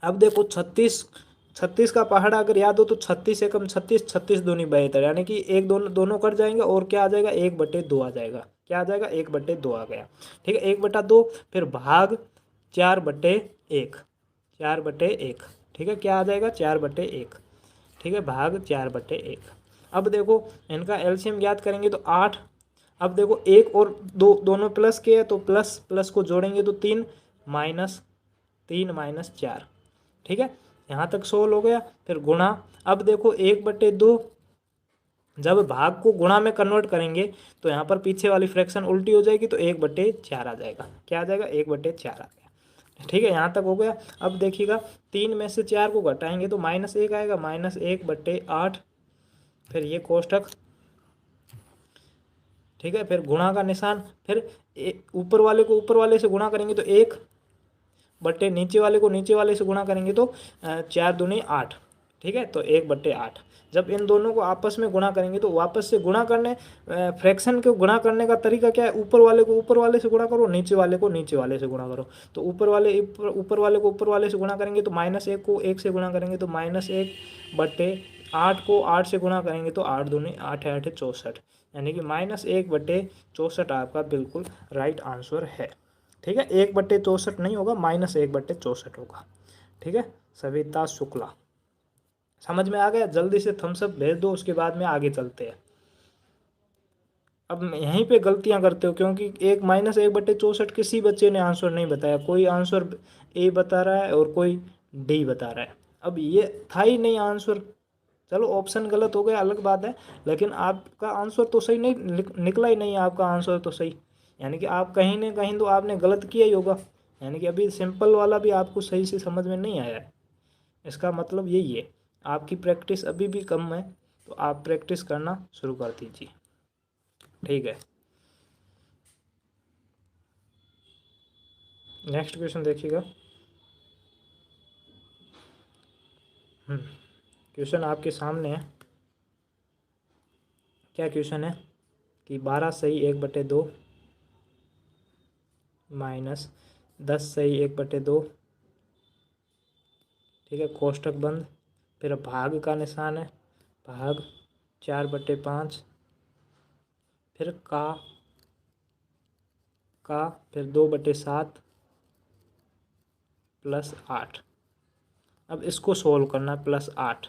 अब देखो 36, 36 का पहाड़ा अगर याद हो तो 36 एकम 36, 36 दूनी 72, यानी कि एक दोनों दोनों कट जाएंगे और क्या आ जाएगा? 1/2 आ जाएगा। क्या आ जाएगा? 1/2 आ गया। ठीक है, 1/2। फिर भाग 4/1, 4/1। ठीक है, क्या आ जाएगा? 4/1। ठीक है, भाग 4/1। अब देखो इनका एलसीएम ज्ञात करेंगे तो 8। अब देखो 1 और 2 दोनों प्लस के है तो प्लस प्लस को जोड़ेंगे तो 3, -3 -4। ठीक है, यहाँ तक सोल्व हो गया। फिर गुणा। अब देखो 1/2, जब भाग को गुणा में कन्वर्ट करेंगे तो यहाँ पर पीछे वाली फ्रैक्शन उल्टी हो जाएगी तो 1/4 आ जाएगा। क्या आ जाएगा? 1/4 आ गया। ठीक है, यहाँ तक हो गया। अब देखिएगा 3 में से 4 को घटाएंगे तो -1 आएगा, -1/8। फिर ये कोष्टक। ठीक है, फिर गुणा का निशान। फिर ऊपर वाले को ऊपर वाले से गुणा करेंगे तो 1 बटे नीचे वाले को नीचे वाले से गुणा करेंगे तो 4 दूनी 8। ठीक है, तो 1/8। जब इन दोनों को आपस में गुणा करेंगे तो वापस से गुणा करने, फ्रैक्शन को गुणा करने का तरीका क्या है, ऊपर वाले को ऊपर वाले से गुणा करो, नीचे वाले को नीचे वाले से गुणा करो। तो ऊपर वाले को ऊपर वाले से गुणा करेंगे तो -1 को 1 से गुणा करेंगे तो -1/8 को 8 से गुणा करेंगे तो 8 दूनी 8 है 8 है 64, यानी कि -1/64 आपका बिल्कुल राइट आंसर है। ठीक है, 1/64 नहीं होगा, -1/64 होगा। ठीक है, सविता शुक्ला। समझ में आ गया? जल्दी से थम्स अप भेज दो, उसके बाद में आगे चलते हैं। अब यहीं पे गलतियां करते हो, क्योंकि एक -1/64 किसी बच्चे ने आंसर नहीं बताया। कोई आंसर ए बता रहा है और कोई डी बता रहा है। अब ये था ही नहीं आंसर। चलो ऑप्शन गलत हो गया अलग बात है, लेकिन आपका आंसर तो सही नहीं निकला ही नहीं, आपका आंसर तो सही, यानी कि आप कहीं ना कहीं तो आपने गलत किया ही होगा। यानी कि अभी सिंपल वाला भी आपको सही से समझ में नहीं आया है। इसका मतलब यही है, आपकी प्रैक्टिस अभी भी कम है, तो आप प्रैक्टिस करना शुरू कर दीजिए। ठीक है, नेक्स्ट क्वेश्चन देखिएगा। क्वेश्चन आपके सामने है। क्या क्वेश्चन है कि 12 सही 1/2 माइनस 10 सही 1/2। ठीक है, कोष्टक बंद, फिर भाग का निशान है, भाग 4/5, फिर का फिर 2/7 +8। अब इसको सोल्व करना है, +8,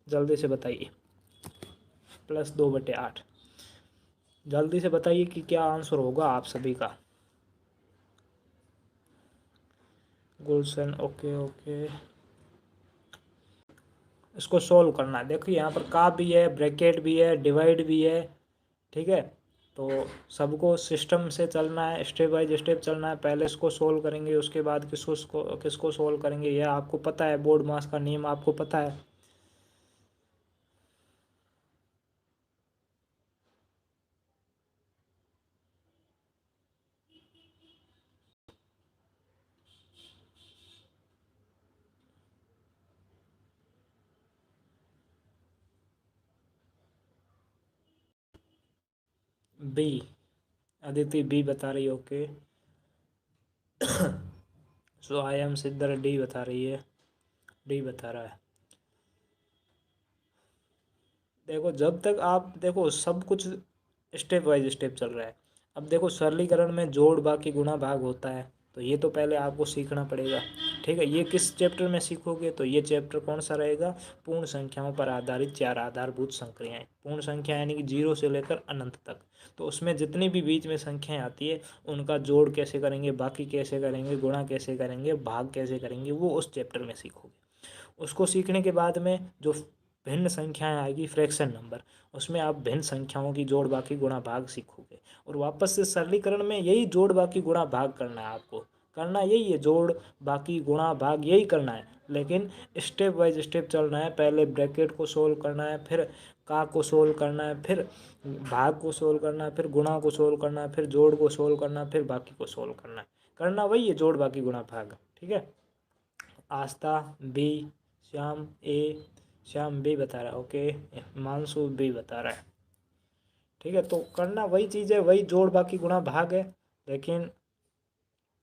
जल्दी से बताइए, +2/8। जल्दी से बताइए कि क्या आंसर होगा आप सभी का। गुलशन, ओके ओके। इसको सोल्व करना है। देखिए यहाँ पर का भी है, ब्रैकेट भी है, डिवाइड भी है। ठीक है, तो सबको सिस्टम से चलना है, स्टेप बाय स्टेप चलना है। पहले इसको सोल्व करेंगे, उसके बाद किसको सोल्व करेंगे, यह आपको पता है, बोर्ड मास का नियम आपको पता है। बी, अदिति बी बता रही है, okay. So I am सिद्धर D बता रही है, डी बता रहा है। देखो जब तक आप देखो सब कुछ स्टेप वाइज स्टेप चल रहा है। अब देखो सरलीकरण में जोड़ बाकी गुणा भाग होता है, तो ये तो पहले आपको सीखना पड़ेगा। ठीक है, ये किस चैप्टर में सीखोगे, तो ये चैप्टर कौन सा रहेगा, पूर्ण संख्याओं पर आधारित 4 आधारभूत संक्रियाएं। पूर्ण संख्या यानी कि 0 से लेकर अनंत तक। तो उसमें जितनी भी बीच में संख्याएं आती है, उनका जोड़ कैसे करेंगे, बाकी कैसे करेंगे, गुणा कैसे करेंगे, भाग कैसे करेंगे, वो उस चैप्टर में सीखोगे। उसको सीखने के बाद में जो भिन्न संख्याएं आएगी, फ्रैक्शन नंबर, उसमें आप भिन्न संख्याओं की जोड़ बाकी गुणा भाग सीखोगे। और वापस से सरलीकरण में यही जोड़ बाकी गुणा भाग करना है आपको, करना यही है, जोड़ बाकी गुणा भाग यही करना है। लेकिन स्टेप बाय स्टेप चलना है। पहले ब्रैकेट को सोल्व करना है, फिर का को सोल्व करना है, फिर भाग को सोल्व करना है, फिर गुणा को सोल्व करना है, फिर जोड़ को सोल्व करना है, फिर बाकी को सोल्व करना है। करना वही है, जोड़ बाकी गुणा भाग। ठीक है, आस्था बी, श्याम ए, श्याम बी बता रहा है, ओके। हिमांशु बी बता रहा है। ठीक है, तो करना वही चीज़ है, वही जोड़ बाकी गुणा भाग है, लेकिन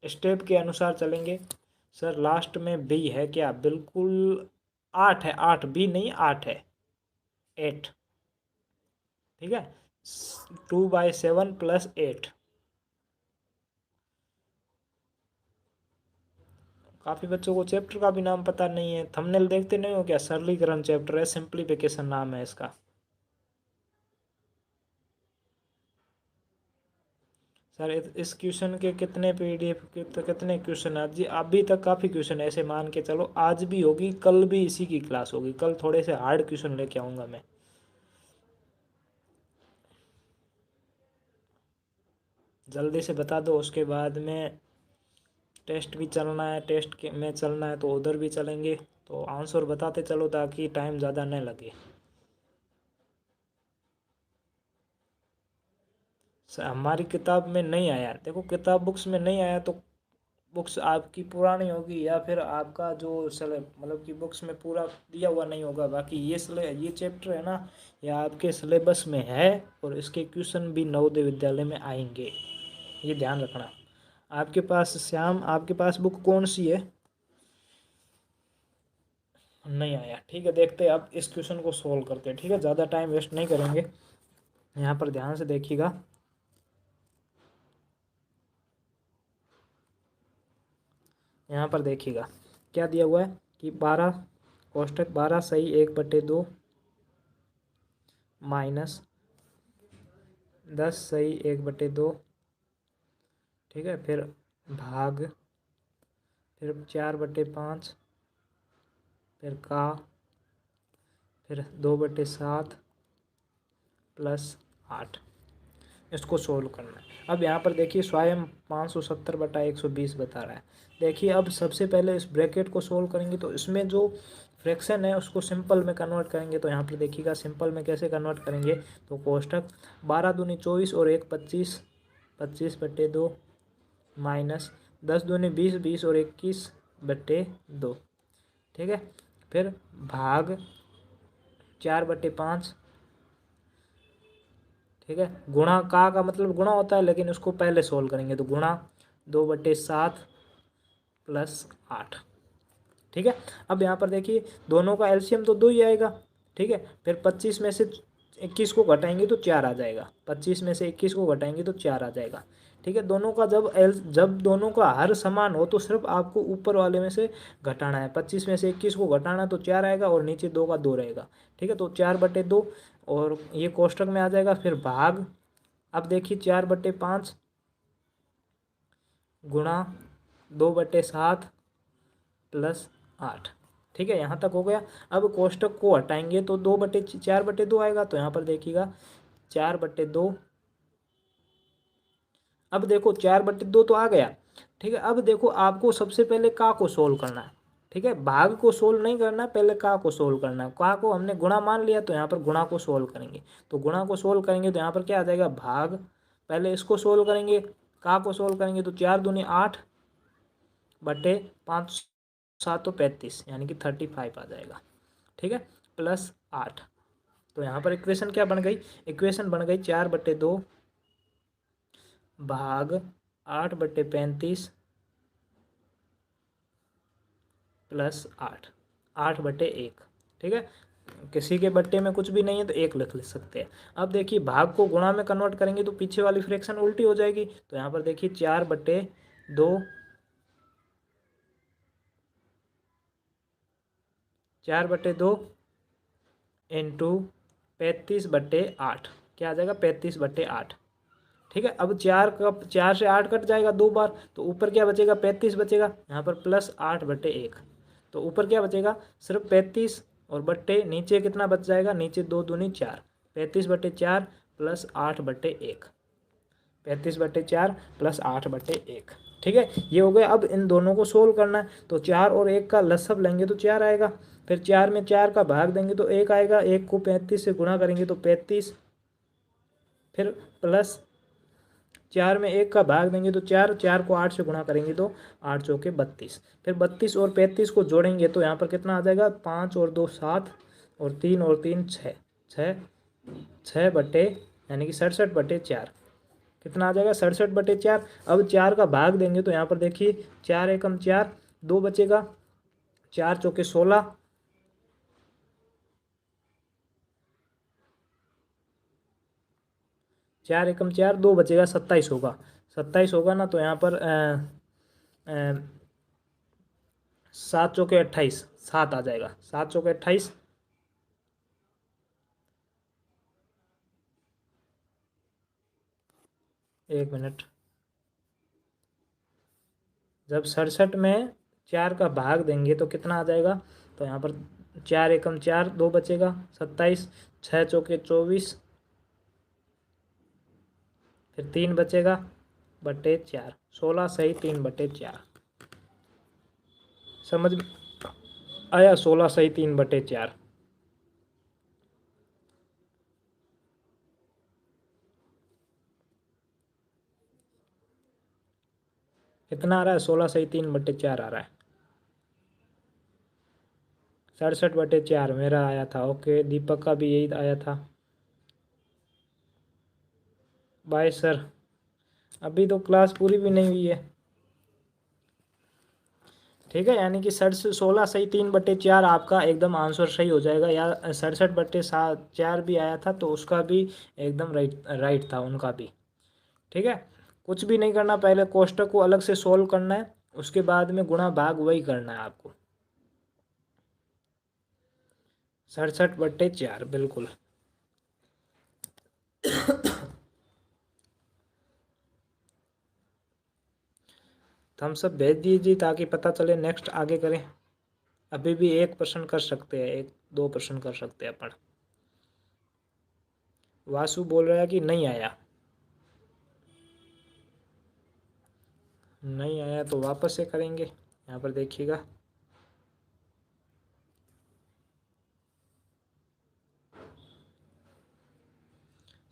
स्टेप के अनुसार चलेंगे। सर लास्ट में बी है क्या, बिल्कुल 8 है, 8 बी नहीं 8 है, 8। ठीक है, 2/7 +8। काफ़ी बच्चों को चैप्टर का भी नाम पता नहीं है, थंबनेल देखते नहीं हो क्या, सरलीकरण चैप्टर है, सिंप्लीफिकेशन नाम है इसका। सर इस क्वेश्चन के कितने पीडीएफ कितने क्वेश्चन आज जी, अभी तक काफ़ी क्वेश्चन ऐसे मान के चलो, आज भी होगी, कल भी इसी की क्लास होगी। कल थोड़े से हार्ड क्वेश्चन लेके आऊँगा मैं। जल्दी से बता दो, उसके बाद में टेस्ट भी चलना है, टेस्ट के में चलना है तो उधर भी चलेंगे। तो आंसर बताते चलो ताकि टाइम ज़्यादा न लगे। हमारी किताब में नहीं आया, देखो किताब बुक्स में नहीं आया तो बुक्स आपकी पुरानी होगी या फिर आपका जो मतलब कि बुक्स में पूरा दिया हुआ नहीं होगा। बाकी ये चैप्टर है ना, ये आपके सिलेबस में है और इसके क्वेश्चन भी नवोदय विद्यालय में आएंगे, ये ध्यान रखना। आपके पास श्याम, आपके पास बुक कौन सी है? नहीं आया, ठीक है। देखते हैं अब इस क्वेश्चन को सोल्व करते हैं, ठीक है। ज़्यादा टाइम वेस्ट नहीं करेंगे, यहाँ पर ध्यान से देखिएगा। यहाँ पर देखिएगा क्या दिया हुआ है कि 12 कोष्टक 12 सही 1/2 माइनस 10 सही 1/2, ठीक है। फिर भाग, फिर 4/5, फिर का, फिर 2/7 प्लस 8। इसको सोल्व करना है। अब यहाँ पर देखिए स्वयं 570/120 बता रहा है। देखिए अब सबसे पहले इस ब्रैकेट को सोल्व करेंगे तो इसमें जो फ्रैक्शन है उसको सिंपल में कन्वर्ट करेंगे। तो यहाँ पर देखिएगा सिंपल में कैसे कन्वर्ट करेंगे। तो कोष्टक 12 दूनी 24 और 1 25, 25/2 माइनस 10 दूनी 20, 20 और 21/2, ठीक है। फिर भाग 4/5, ठीक है। गुणा का मतलब गुणा होता है, लेकिन उसको पहले सोल्व करेंगे। तो गुणा 2/7 प्लस 8, ठीक है। अब यहाँ पर देखिए दोनों का एलसीएम तो 2 ही आएगा, ठीक है। फिर 25 में से 21 को घटाएंगे तो 4 आ जाएगा। 25 में से 21 को घटाएंगे तो 4 आ जाएगा, ठीक है। दोनों का जब दोनों का हर समान हो तो सिर्फ आपको ऊपर वाले में से घटाना है। 25 में से 21 को घटाना तो 4 आएगा और नीचे 2 का 2 रहेगा, ठीक है। तो 4/2 और ये कोष्टक में आ जाएगा। फिर भाग, अब देखिए 4/5 गुणा 2/7 प्लस 8, ठीक है। यहाँ तक हो गया। अब कोष्टक को हटाएंगे तो 4/2 आएगा। तो यहाँ पर देखिएगा 4/2। अब देखो 4/2 तो आ गया, ठीक है। अब देखो आपको सबसे पहले का को सोल्व करना है, ठीक है। भाग को सोल्व नहीं करना, पहले का को सोल्व करना है। का को हमने गुणा मान लिया तो यहाँ पर गुणा को सोल्व करेंगे। तो गुणा को सोल्व करेंगे तो यहाँ पर क्या आ जाएगा, भाग, पहले इसको सोल्व करेंगे, का को सोल्व करेंगे तो 4 दूनी 8/5 7 तो 35, यानी कि 35 आ जाएगा, ठीक है, प्लस 8। तो यहाँ पर इक्वेशन क्या बन गई, इक्वेशन बन गई 4/2 भाग 8/35 प्लस 8, 8/1, ठीक है। किसी के बट्टे में कुछ भी नहीं है तो 1 लिख सकते हैं। अब देखिए भाग को गुणा में कन्वर्ट करेंगे तो पीछे वाली फ्रैक्शन उल्टी हो जाएगी। तो यहाँ पर देखिए 4/2, 4/2 इंटू 35/8, क्या आ जाएगा 35/8, ठीक है। अब 4 से 8 कट जाएगा 2 बार, तो ऊपर क्या बचेगा 35 बचेगा। यहाँ पर प्लस 8/1, तो ऊपर क्या बचेगा सिर्फ 35 और बट्टे नीचे कितना बच जाएगा, नीचे 2 दूनी 4, 35/4 प्लस 8/1, 35/4 प्लस 8/1, ठीक है। ये हो गया। अब इन दोनों को सोल्व करना है। तो 4 और 1 का लसब लेंगे तो 4 आएगा। फिर 4 में 4 का भाग देंगे तो 1 आएगा। 1 को 35 से गुणा करेंगे तो 35, फिर प्लस 4 में 1 का भाग देंगे तो 4, 4 को 8 से गुणा करेंगे तो 8 चौके 32, फिर 32 और 35 को जोड़ेंगे तो यहाँ पर कितना आ जाएगा, 5 और 2 7 और 3 और 3 6, 6 6 बटे यानी कि 67/4, कितना आ जाएगा 67/4। अब 4 का भाग देंगे तो यहाँ पर देखिए 4 एकम 4, 2 बचेगा, 4 चौके 16, 4 एकम 4, 2 बचेगा, 27 होगा। 27 होगा ना, तो यहाँ पर 7 चौके 28, 7 आ जाएगा, 7 चौके 28। एक मिनट, जब 67 में 4 का भाग देंगे तो कितना आ जाएगा, तो यहाँ पर 4 एकम 4, 2 बचेगा, 27, 6 चौके 24, फिर 3 बचेगा बटे 4, 16 सही 3/4, समझ में आया, 16 सही 3/4। कितना आ रहा है? 16/3/4 आ रहा है। 67/4 मेरा आया था। ओके, दीपक का भी यही आया था। Bye sir. अभी तो क्लास पूरी भी नहीं हुई है। ठीक है, यानी कि 16/3/4 आपका एकदम आंसर सही हो जाएगा। या 67/4 भी आया था तो उसका भी एकदम राइट राइट था उनका भी। ठीक है, कुछ भी नहीं करना, पहले कोष्टक को अलग से सोल्व करना है, उसके बाद में गुणा भाग वही करना है आपको। 67/4 बिल्कुल। थम्स अप भेज दीजिए ताकि पता चले, नेक्स्ट आगे करें। अभी भी 1% कर सकते हैं, 1-2% कर सकते हैं अपन। वासु बोल रहा है कि नहीं आया। नहीं आया तो वापस से करेंगे। यहाँ पर देखिएगा।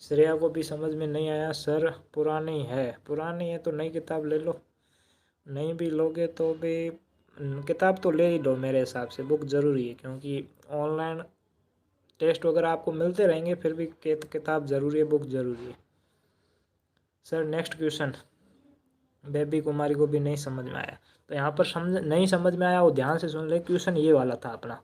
श्रेया को भी समझ में नहीं आया सर, पुरानी है। पुरानी है तो नई किताब ले लो, नहीं भी लोगे तो भी किताब तो ले ही लो। मेरे हिसाब से बुक ज़रूरी है, क्योंकि ऑनलाइन टेस्ट वगैरह आपको मिलते रहेंगे, फिर भी किताब ज़रूरी है, बुक ज़रूरी है। Sir next question. बेबी कुमारी को भी नहीं समझ में आया, तो यहाँ पर नहीं समझ में आया वो ध्यान से सुन ले। क्वेश्चन ये वाला था अपना।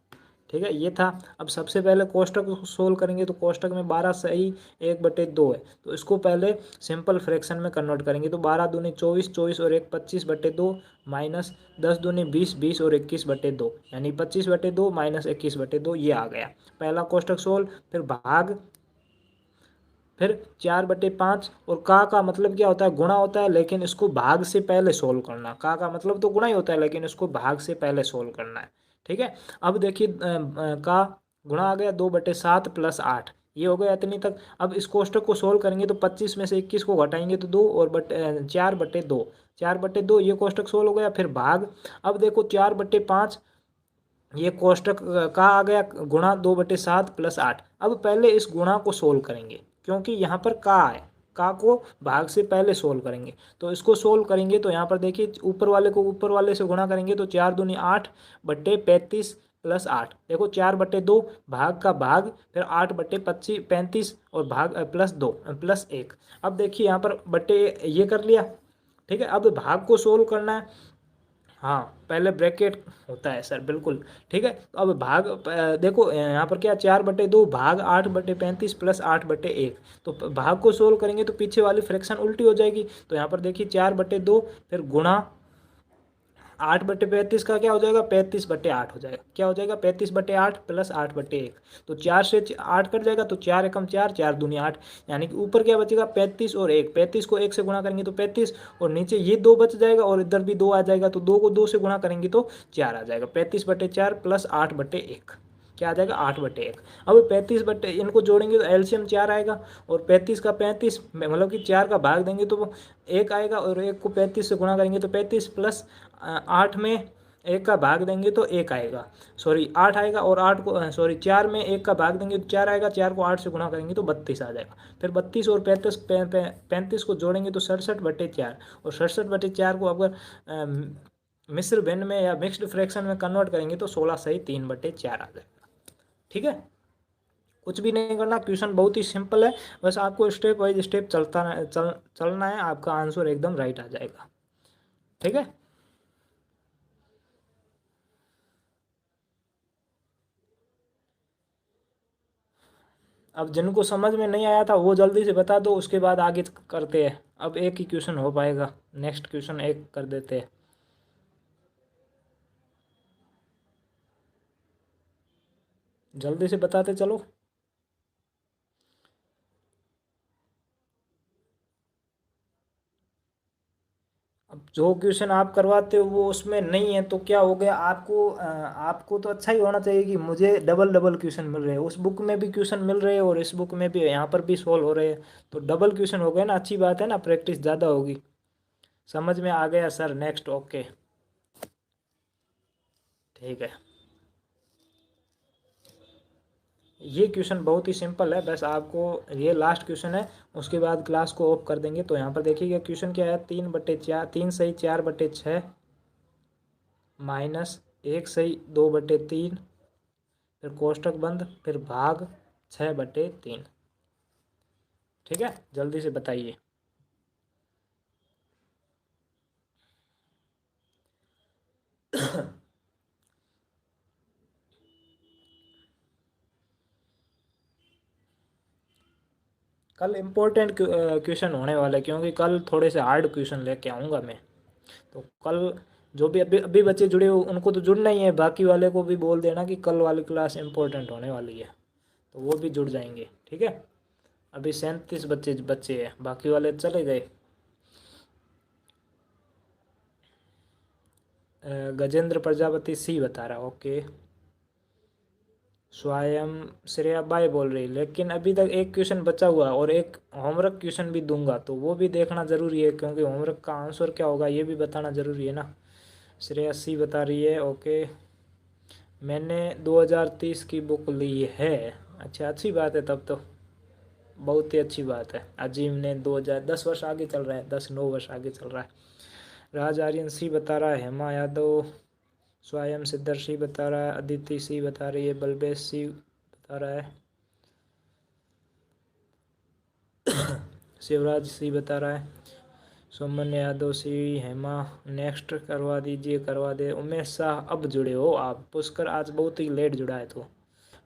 ठीक है, ये था। अब सबसे पहले कोष्टक को सोल्व करेंगे तो कोष्टक में 12 सही 1/2 है, तो इसको पहले सिंपल फ्रैक्शन में कन्वर्ट करेंगे। तो 12 दूनी 24, 24 और 1 25/2 माइनस 10 दूनी 20, 20 और 21/2, यानी 25/2 माइनस 21/2 ये आ गया। पहला कोष्टक सोल्व, फिर भाग, फिर 4/5। और का मतलब क्या होता है? गुणा होता है, लेकिन इसको भाग से पहले सोल्व करना। का मतलब तो गुणा ही होता है, लेकिन इसको भाग से पहले सोल्व करना है। ठीक है, अब देखिए का गुणा आ गया 2/7 + 8, ये हो गया इतनी तक। अब इस कोष्टक को सोल्व करेंगे तो 25 में से 21 को घटाएंगे तो 2 और 4/2, 4/2 ये कोष्टक सोल्व हो गया। फिर भाग, अब देखो 4/5 ये कोष्टक का आ गया, गुणा 2/7 + 8। अब पहले इस गुणा को सोल्व करेंगे, क्योंकि यहाँ पर का है, का को भाग से पहले सोल्व करेंगे। तो इसको सोल्व करेंगे तो यहाँ पर देखिए, ऊपर वाले को ऊपर वाले से गुणा करेंगे तो 4 दूनी 8/35 + 8। देखो 4/2 भाग का भाग, फिर 8/35 और भाग +2 +1। अब देखिए यहाँ पर बट्टे ये कर लिया। ठीक है, अब भाग को सोल्व करना है। हाँ, पहले ब्रैकेट होता है सर, बिल्कुल। ठीक है, तो अब भाग देखो यहाँ पर क्या, 4/2 भाग 8/35 + 8/1। तो भाग को सोल्व करेंगे तो पीछे वाली फ्रैक्शन उल्टी हो जाएगी। तो यहाँ पर देखिए 4/2, फिर गुणा 8/35 का क्या हो जाएगा, 35/8 हो जाएगा। क्या हो जाएगा, 35/8 + 8/1। तो 4 से 8 कट जाएगा, तो 4 एकम 4, 4 दूनी 8, यानी कि ऊपर क्या बचेगा, 35 और 1। 35 को 1 से गुणा करेंगे तो 35, और नीचे ये 2 बच जाएगा, और इधर भी 2 आ जाएगा, तो 2 को 2 से गुणा करेंगे तो 4 आ जाएगा। 35/4 + 8/1 क्या आ जाएगा, 8/1। अब 35 बटे इनको जोड़ेंगे तो एलसीएम 4 आएगा, और 35 का 35 मतलब कि 4 का भाग देंगे तो 1 आएगा, और 1 को 35 से गुणा करेंगे तो 35 प्लस 8 में 1 का भाग देंगे तो 1 आएगा, सॉरी 8 आएगा, और 8 को सॉरी 4 में 1 का भाग देंगे तो 4 आएगा, 4 को 8 से गुणा करेंगे तो 32 आ जाएगा। फिर 32 और 35 को जोड़ेंगे तो 67/4, और 67/4 को अगर मिश्र भिन्न में या मिक्स्ड फ्रैक्शन में कन्वर्ट करेंगे तो 16/3/4 आ जाएगा। ठीक है, कुछ भी नहीं करना, क्वेश्चन बहुत ही सिंपल है। बस आपको स्टेप वाइज स्टेप चलना है, आपका आंसर एकदम राइट आ जाएगा। ठीक है, अब जिनको समझ में नहीं आया था वो जल्दी से बता दो, उसके बाद आगे करते हैं। अब एक ही क्वेश्चन हो पाएगा, नेक्स्ट क्वेश्चन एक कर देते हैं। जल्दी से बताते चलो। अब जो क्वेश्चन आप करवाते हो वो उसमें नहीं है तो क्या हो गया, आपको तो अच्छा ही होना चाहिए कि मुझे डबल डबल क्वेश्चन मिल रहे हैं। उस बुक में भी क्वेश्चन मिल रहे हैं और इस बुक में भी, यहाँ पर भी सॉल्व हो रहे हैं, तो डबल क्वेश्चन हो गए ना, अच्छी बात है ना, प्रैक्टिस ज़्यादा होगी। समझ में आ गया सर, नेक्स्ट। ओके, ठीक है। ये क्वेश्चन बहुत ही सिंपल है, बस आपको ये लास्ट क्वेश्चन है, उसके बाद क्लास को ऑफ कर देंगे। तो यहाँ पर देखिएगा क्वेश्चन क्या है, 3/4, 3 सही 4/6 माइनस 1 सही 2/3, फिर कोष्टक बंद, फिर भाग 6/3। ठीक है, जल्दी से बताइए। कल इम्पोर्टेंट क्वेश्चन होने वाले, क्योंकि कल थोड़े से हार्ड क्वेश्चन लेके आऊँगा मैं। तो कल जो भी अभी अभी बच्चे जुड़े हो उनको तो जुड़ना ही है, बाकी वाले को भी बोल देना कि कल वाली क्लास इम्पोर्टेंट होने वाली है, तो वो भी जुड़ जाएंगे। ठीक है, अभी 37 बच्चे बच्चे हैं, बाकी वाले चले गए। गजेंद्र प्रजापति सी बता रहा, ओके। स्वयं श्रेया बाई बोल रही, लेकिन अभी तक एक क्वेश्चन बचा हुआ है और एक होमवर्क क्वेश्चन भी दूंगा, तो वो भी देखना ज़रूरी है, क्योंकि होमवर्क का आंसर क्या होगा ये भी बताना ज़रूरी है ना। श्रेया सी बता रही है, ओके। मैंने 2030 की बुक ली है। अच्छा, अच्छी बात है, तब तो बहुत ही अच्छी बात है। अजीम ने 2010 वर्ष आगे चल रहा है, 10 9 वर्ष आगे चल रहा है। राज आर्यन सी बता रहा है, हेमा यादव, स्वयं सिद्धर सी बता रहा है, अदिति सी बता रही है, बलबेश सी बता रहा है, शिवराज सी बता रहा है, सुमन यादव सी, हेमा। नेक्स्ट करवा दीजिए, करवा दे। उमेश शाह अब जुड़े हो आप, पुष्कर आज बहुत ही लेट जुड़ा है, तो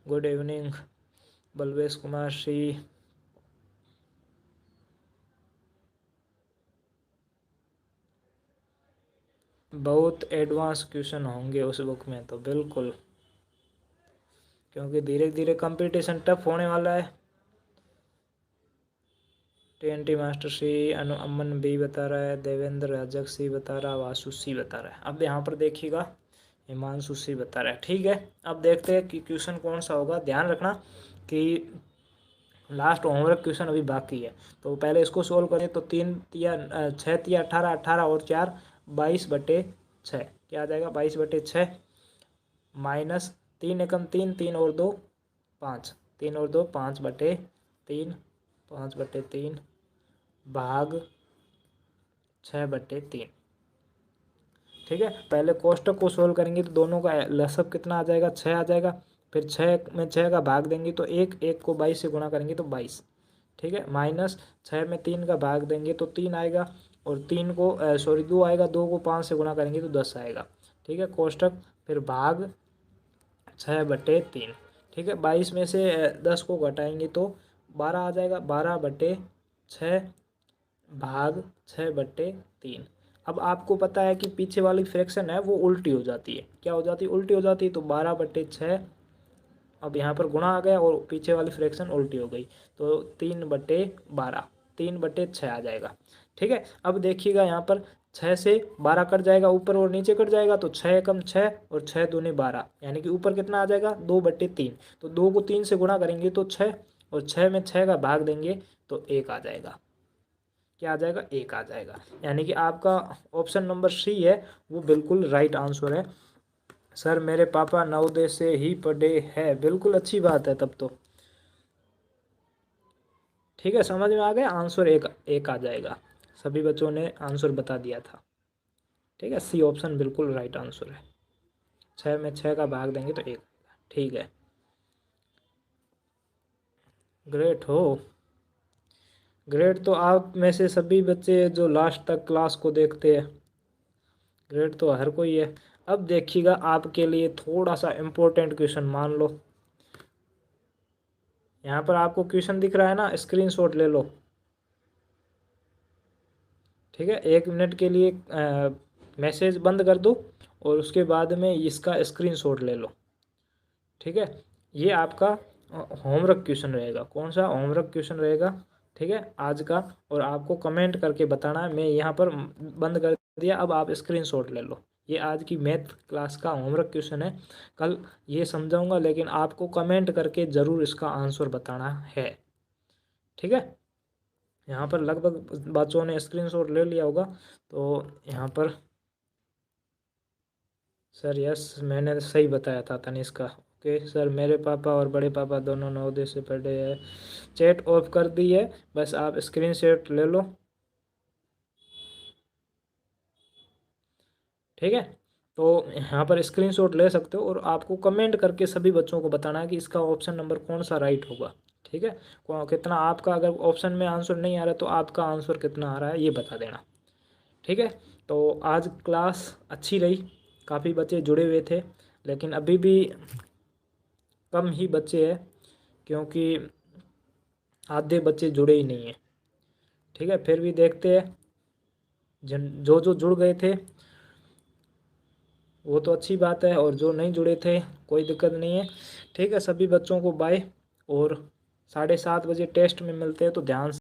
गुड इवनिंग। बलवेश कुमार सी, बहुत एडवांस क्वेश्चन होंगे उस बुक में तो बिल्कुल, क्योंकि धीरे धीरे कंपटीशन टफ होने वाला है। TNT मास्टर सी, अनु अमन बी बता रहा है, देवेंद्र राजक सी बता रहा है, वासु सी बता रहा है। अब यहाँ पर देखिएगा, हिमांशु सी बता रहा है। ठीक है, अब देखते हैं कि क्वेश्चन कौन सा होगा। ध्यान रखना कि लास्ट होमवर्क क्वेश्चन अभी बाकी है, तो पहले इसको सोल्व करें। तो 3 तिया 6 तिया 18, 18 और 4 22/6 क्या आ जाएगा, 22/6 माइनस 3 एकम 3, 3 और 2 5, 3 और 2 5/3, 5/3 भाग 6/3। ठीक है, पहले कोष्टक को सोल्व करेंगे तो दोनों का लसअप कितना आ जाएगा, 6 आ जाएगा। फिर 6 में 6 का भाग देंगे तो 1 को 22 से गुणा करेंगे तो 22। ठीक है, माइनस 6 में 3 का भाग देंगे तो 3 आएगा, और 3 को 2 आएगा, 2 को 5 से गुणा करेंगे तो 10 आएगा। ठीक है, कोष्टक, फिर भाग 6/3। ठीक है, 22 में से 10 को घटाएंगे तो 12 आ जाएगा, 12/6 भाग 6/3। अब आपको पता है कि पीछे वाली फ्रैक्शन है वो उल्टी हो जाती है, क्या हो जाती है, उल्टी हो जाती है। तो 12/6, अब यहाँ पर गुणा आ गया और पीछे वाली फ्रैक्शन उल्टी हो गई, तो 3/12, 3/6 आ जाएगा। ठीक है, अब देखिएगा यहाँ पर 6 से 12 कट जाएगा, ऊपर और नीचे कट जाएगा, तो 6 एकम 6 और 6 दूनी 12, यानी कि ऊपर कितना आ जाएगा, 2/3। तो 2 को 3 से गुणा करेंगे तो 6, और 6 में 6 का भाग देंगे तो 1 आ जाएगा। क्या आ जाएगा, 1 आ जाएगा। यानी कि आपका ऑप्शन नंबर सी है वो बिल्कुल राइट आंसर है। सर मेरे पापा नवोदय से ही पढ़े हैं, बिल्कुल अच्छी बात है तब तो। ठीक है, समझ में आ गया, आंसर एक एक आ जाएगा। सभी बच्चों ने आंसर बता दिया था। ठीक है, सी ऑप्शन बिल्कुल राइट आंसर है। 6 में 6 का भाग देंगे तो 1 आएगा। ठीक है, ग्रेट हो। ग्रेट तो आप में से सभी बच्चे जो लास्ट तक क्लास को देखते हैं, ग्रेट तो हर कोई है। अब देखिएगा आपके लिए थोड़ा सा इम्पोर्टेंट क्वेश्चन, मान लो यहाँ पर आपको क्वेश्चन दिख रहा है ना, स्क्रीनशॉट ले लो। ठीक है, 1 मिनट के लिए मैसेज बंद कर दो और उसके बाद में इसका स्क्रीनशॉट ले लो। ठीक है, ये आपका होमवर्क क्वेश्चन रहेगा। कौन सा होमवर्क क्वेश्चन रहेगा, ठीक है, आज का। और आपको कमेंट करके बताना है। मैं यहाँ पर बंद कर दिया, अब आप स्क्रीनशॉट ले लो। ये आज की मैथ क्लास का होमवर्क क्वेश्चन है, कल ये समझाऊंगा, लेकिन आपको कमेंट करके ज़रूर इसका आंसर बताना है। ठीक है, यहाँ पर लगभग बच्चों ने स्क्रीनशॉट ले लिया होगा, तो यहाँ पर सर यस मैंने सही बताया था तनिष्का, ओके सर, मेरे पापा और बड़े पापा दोनों नवोदय से पढ़े हैं। चैट ऑफ कर दी है, बस आप स्क्रीनशॉट ले लो। ठीक है, तो यहाँ पर स्क्रीनशॉट ले सकते हो और आपको कमेंट करके सभी बच्चों को बताना है कि इसका ऑप्शन नंबर कौन सा राइट होगा। ठीक है, कितना आपका, अगर ऑप्शन में आंसर नहीं आ रहा तो आपका आंसर कितना आ रहा है ये बता देना। ठीक है, तो आज क्लास अच्छी रही, काफ़ी बच्चे जुड़े हुए थे, लेकिन अभी भी कम ही बच्चे हैं क्योंकि आधे बच्चे जुड़े ही नहीं हैं। ठीक है, फिर भी देखते हैं, जिन जो जो जुड़ गए थे वो तो अच्छी बात है, और जो नहीं जुड़े थे कोई दिक्कत नहीं है। ठीक है, सभी बच्चों को बाय, और 7:30 बजे टेस्ट में मिलते हैं, तो ध्यान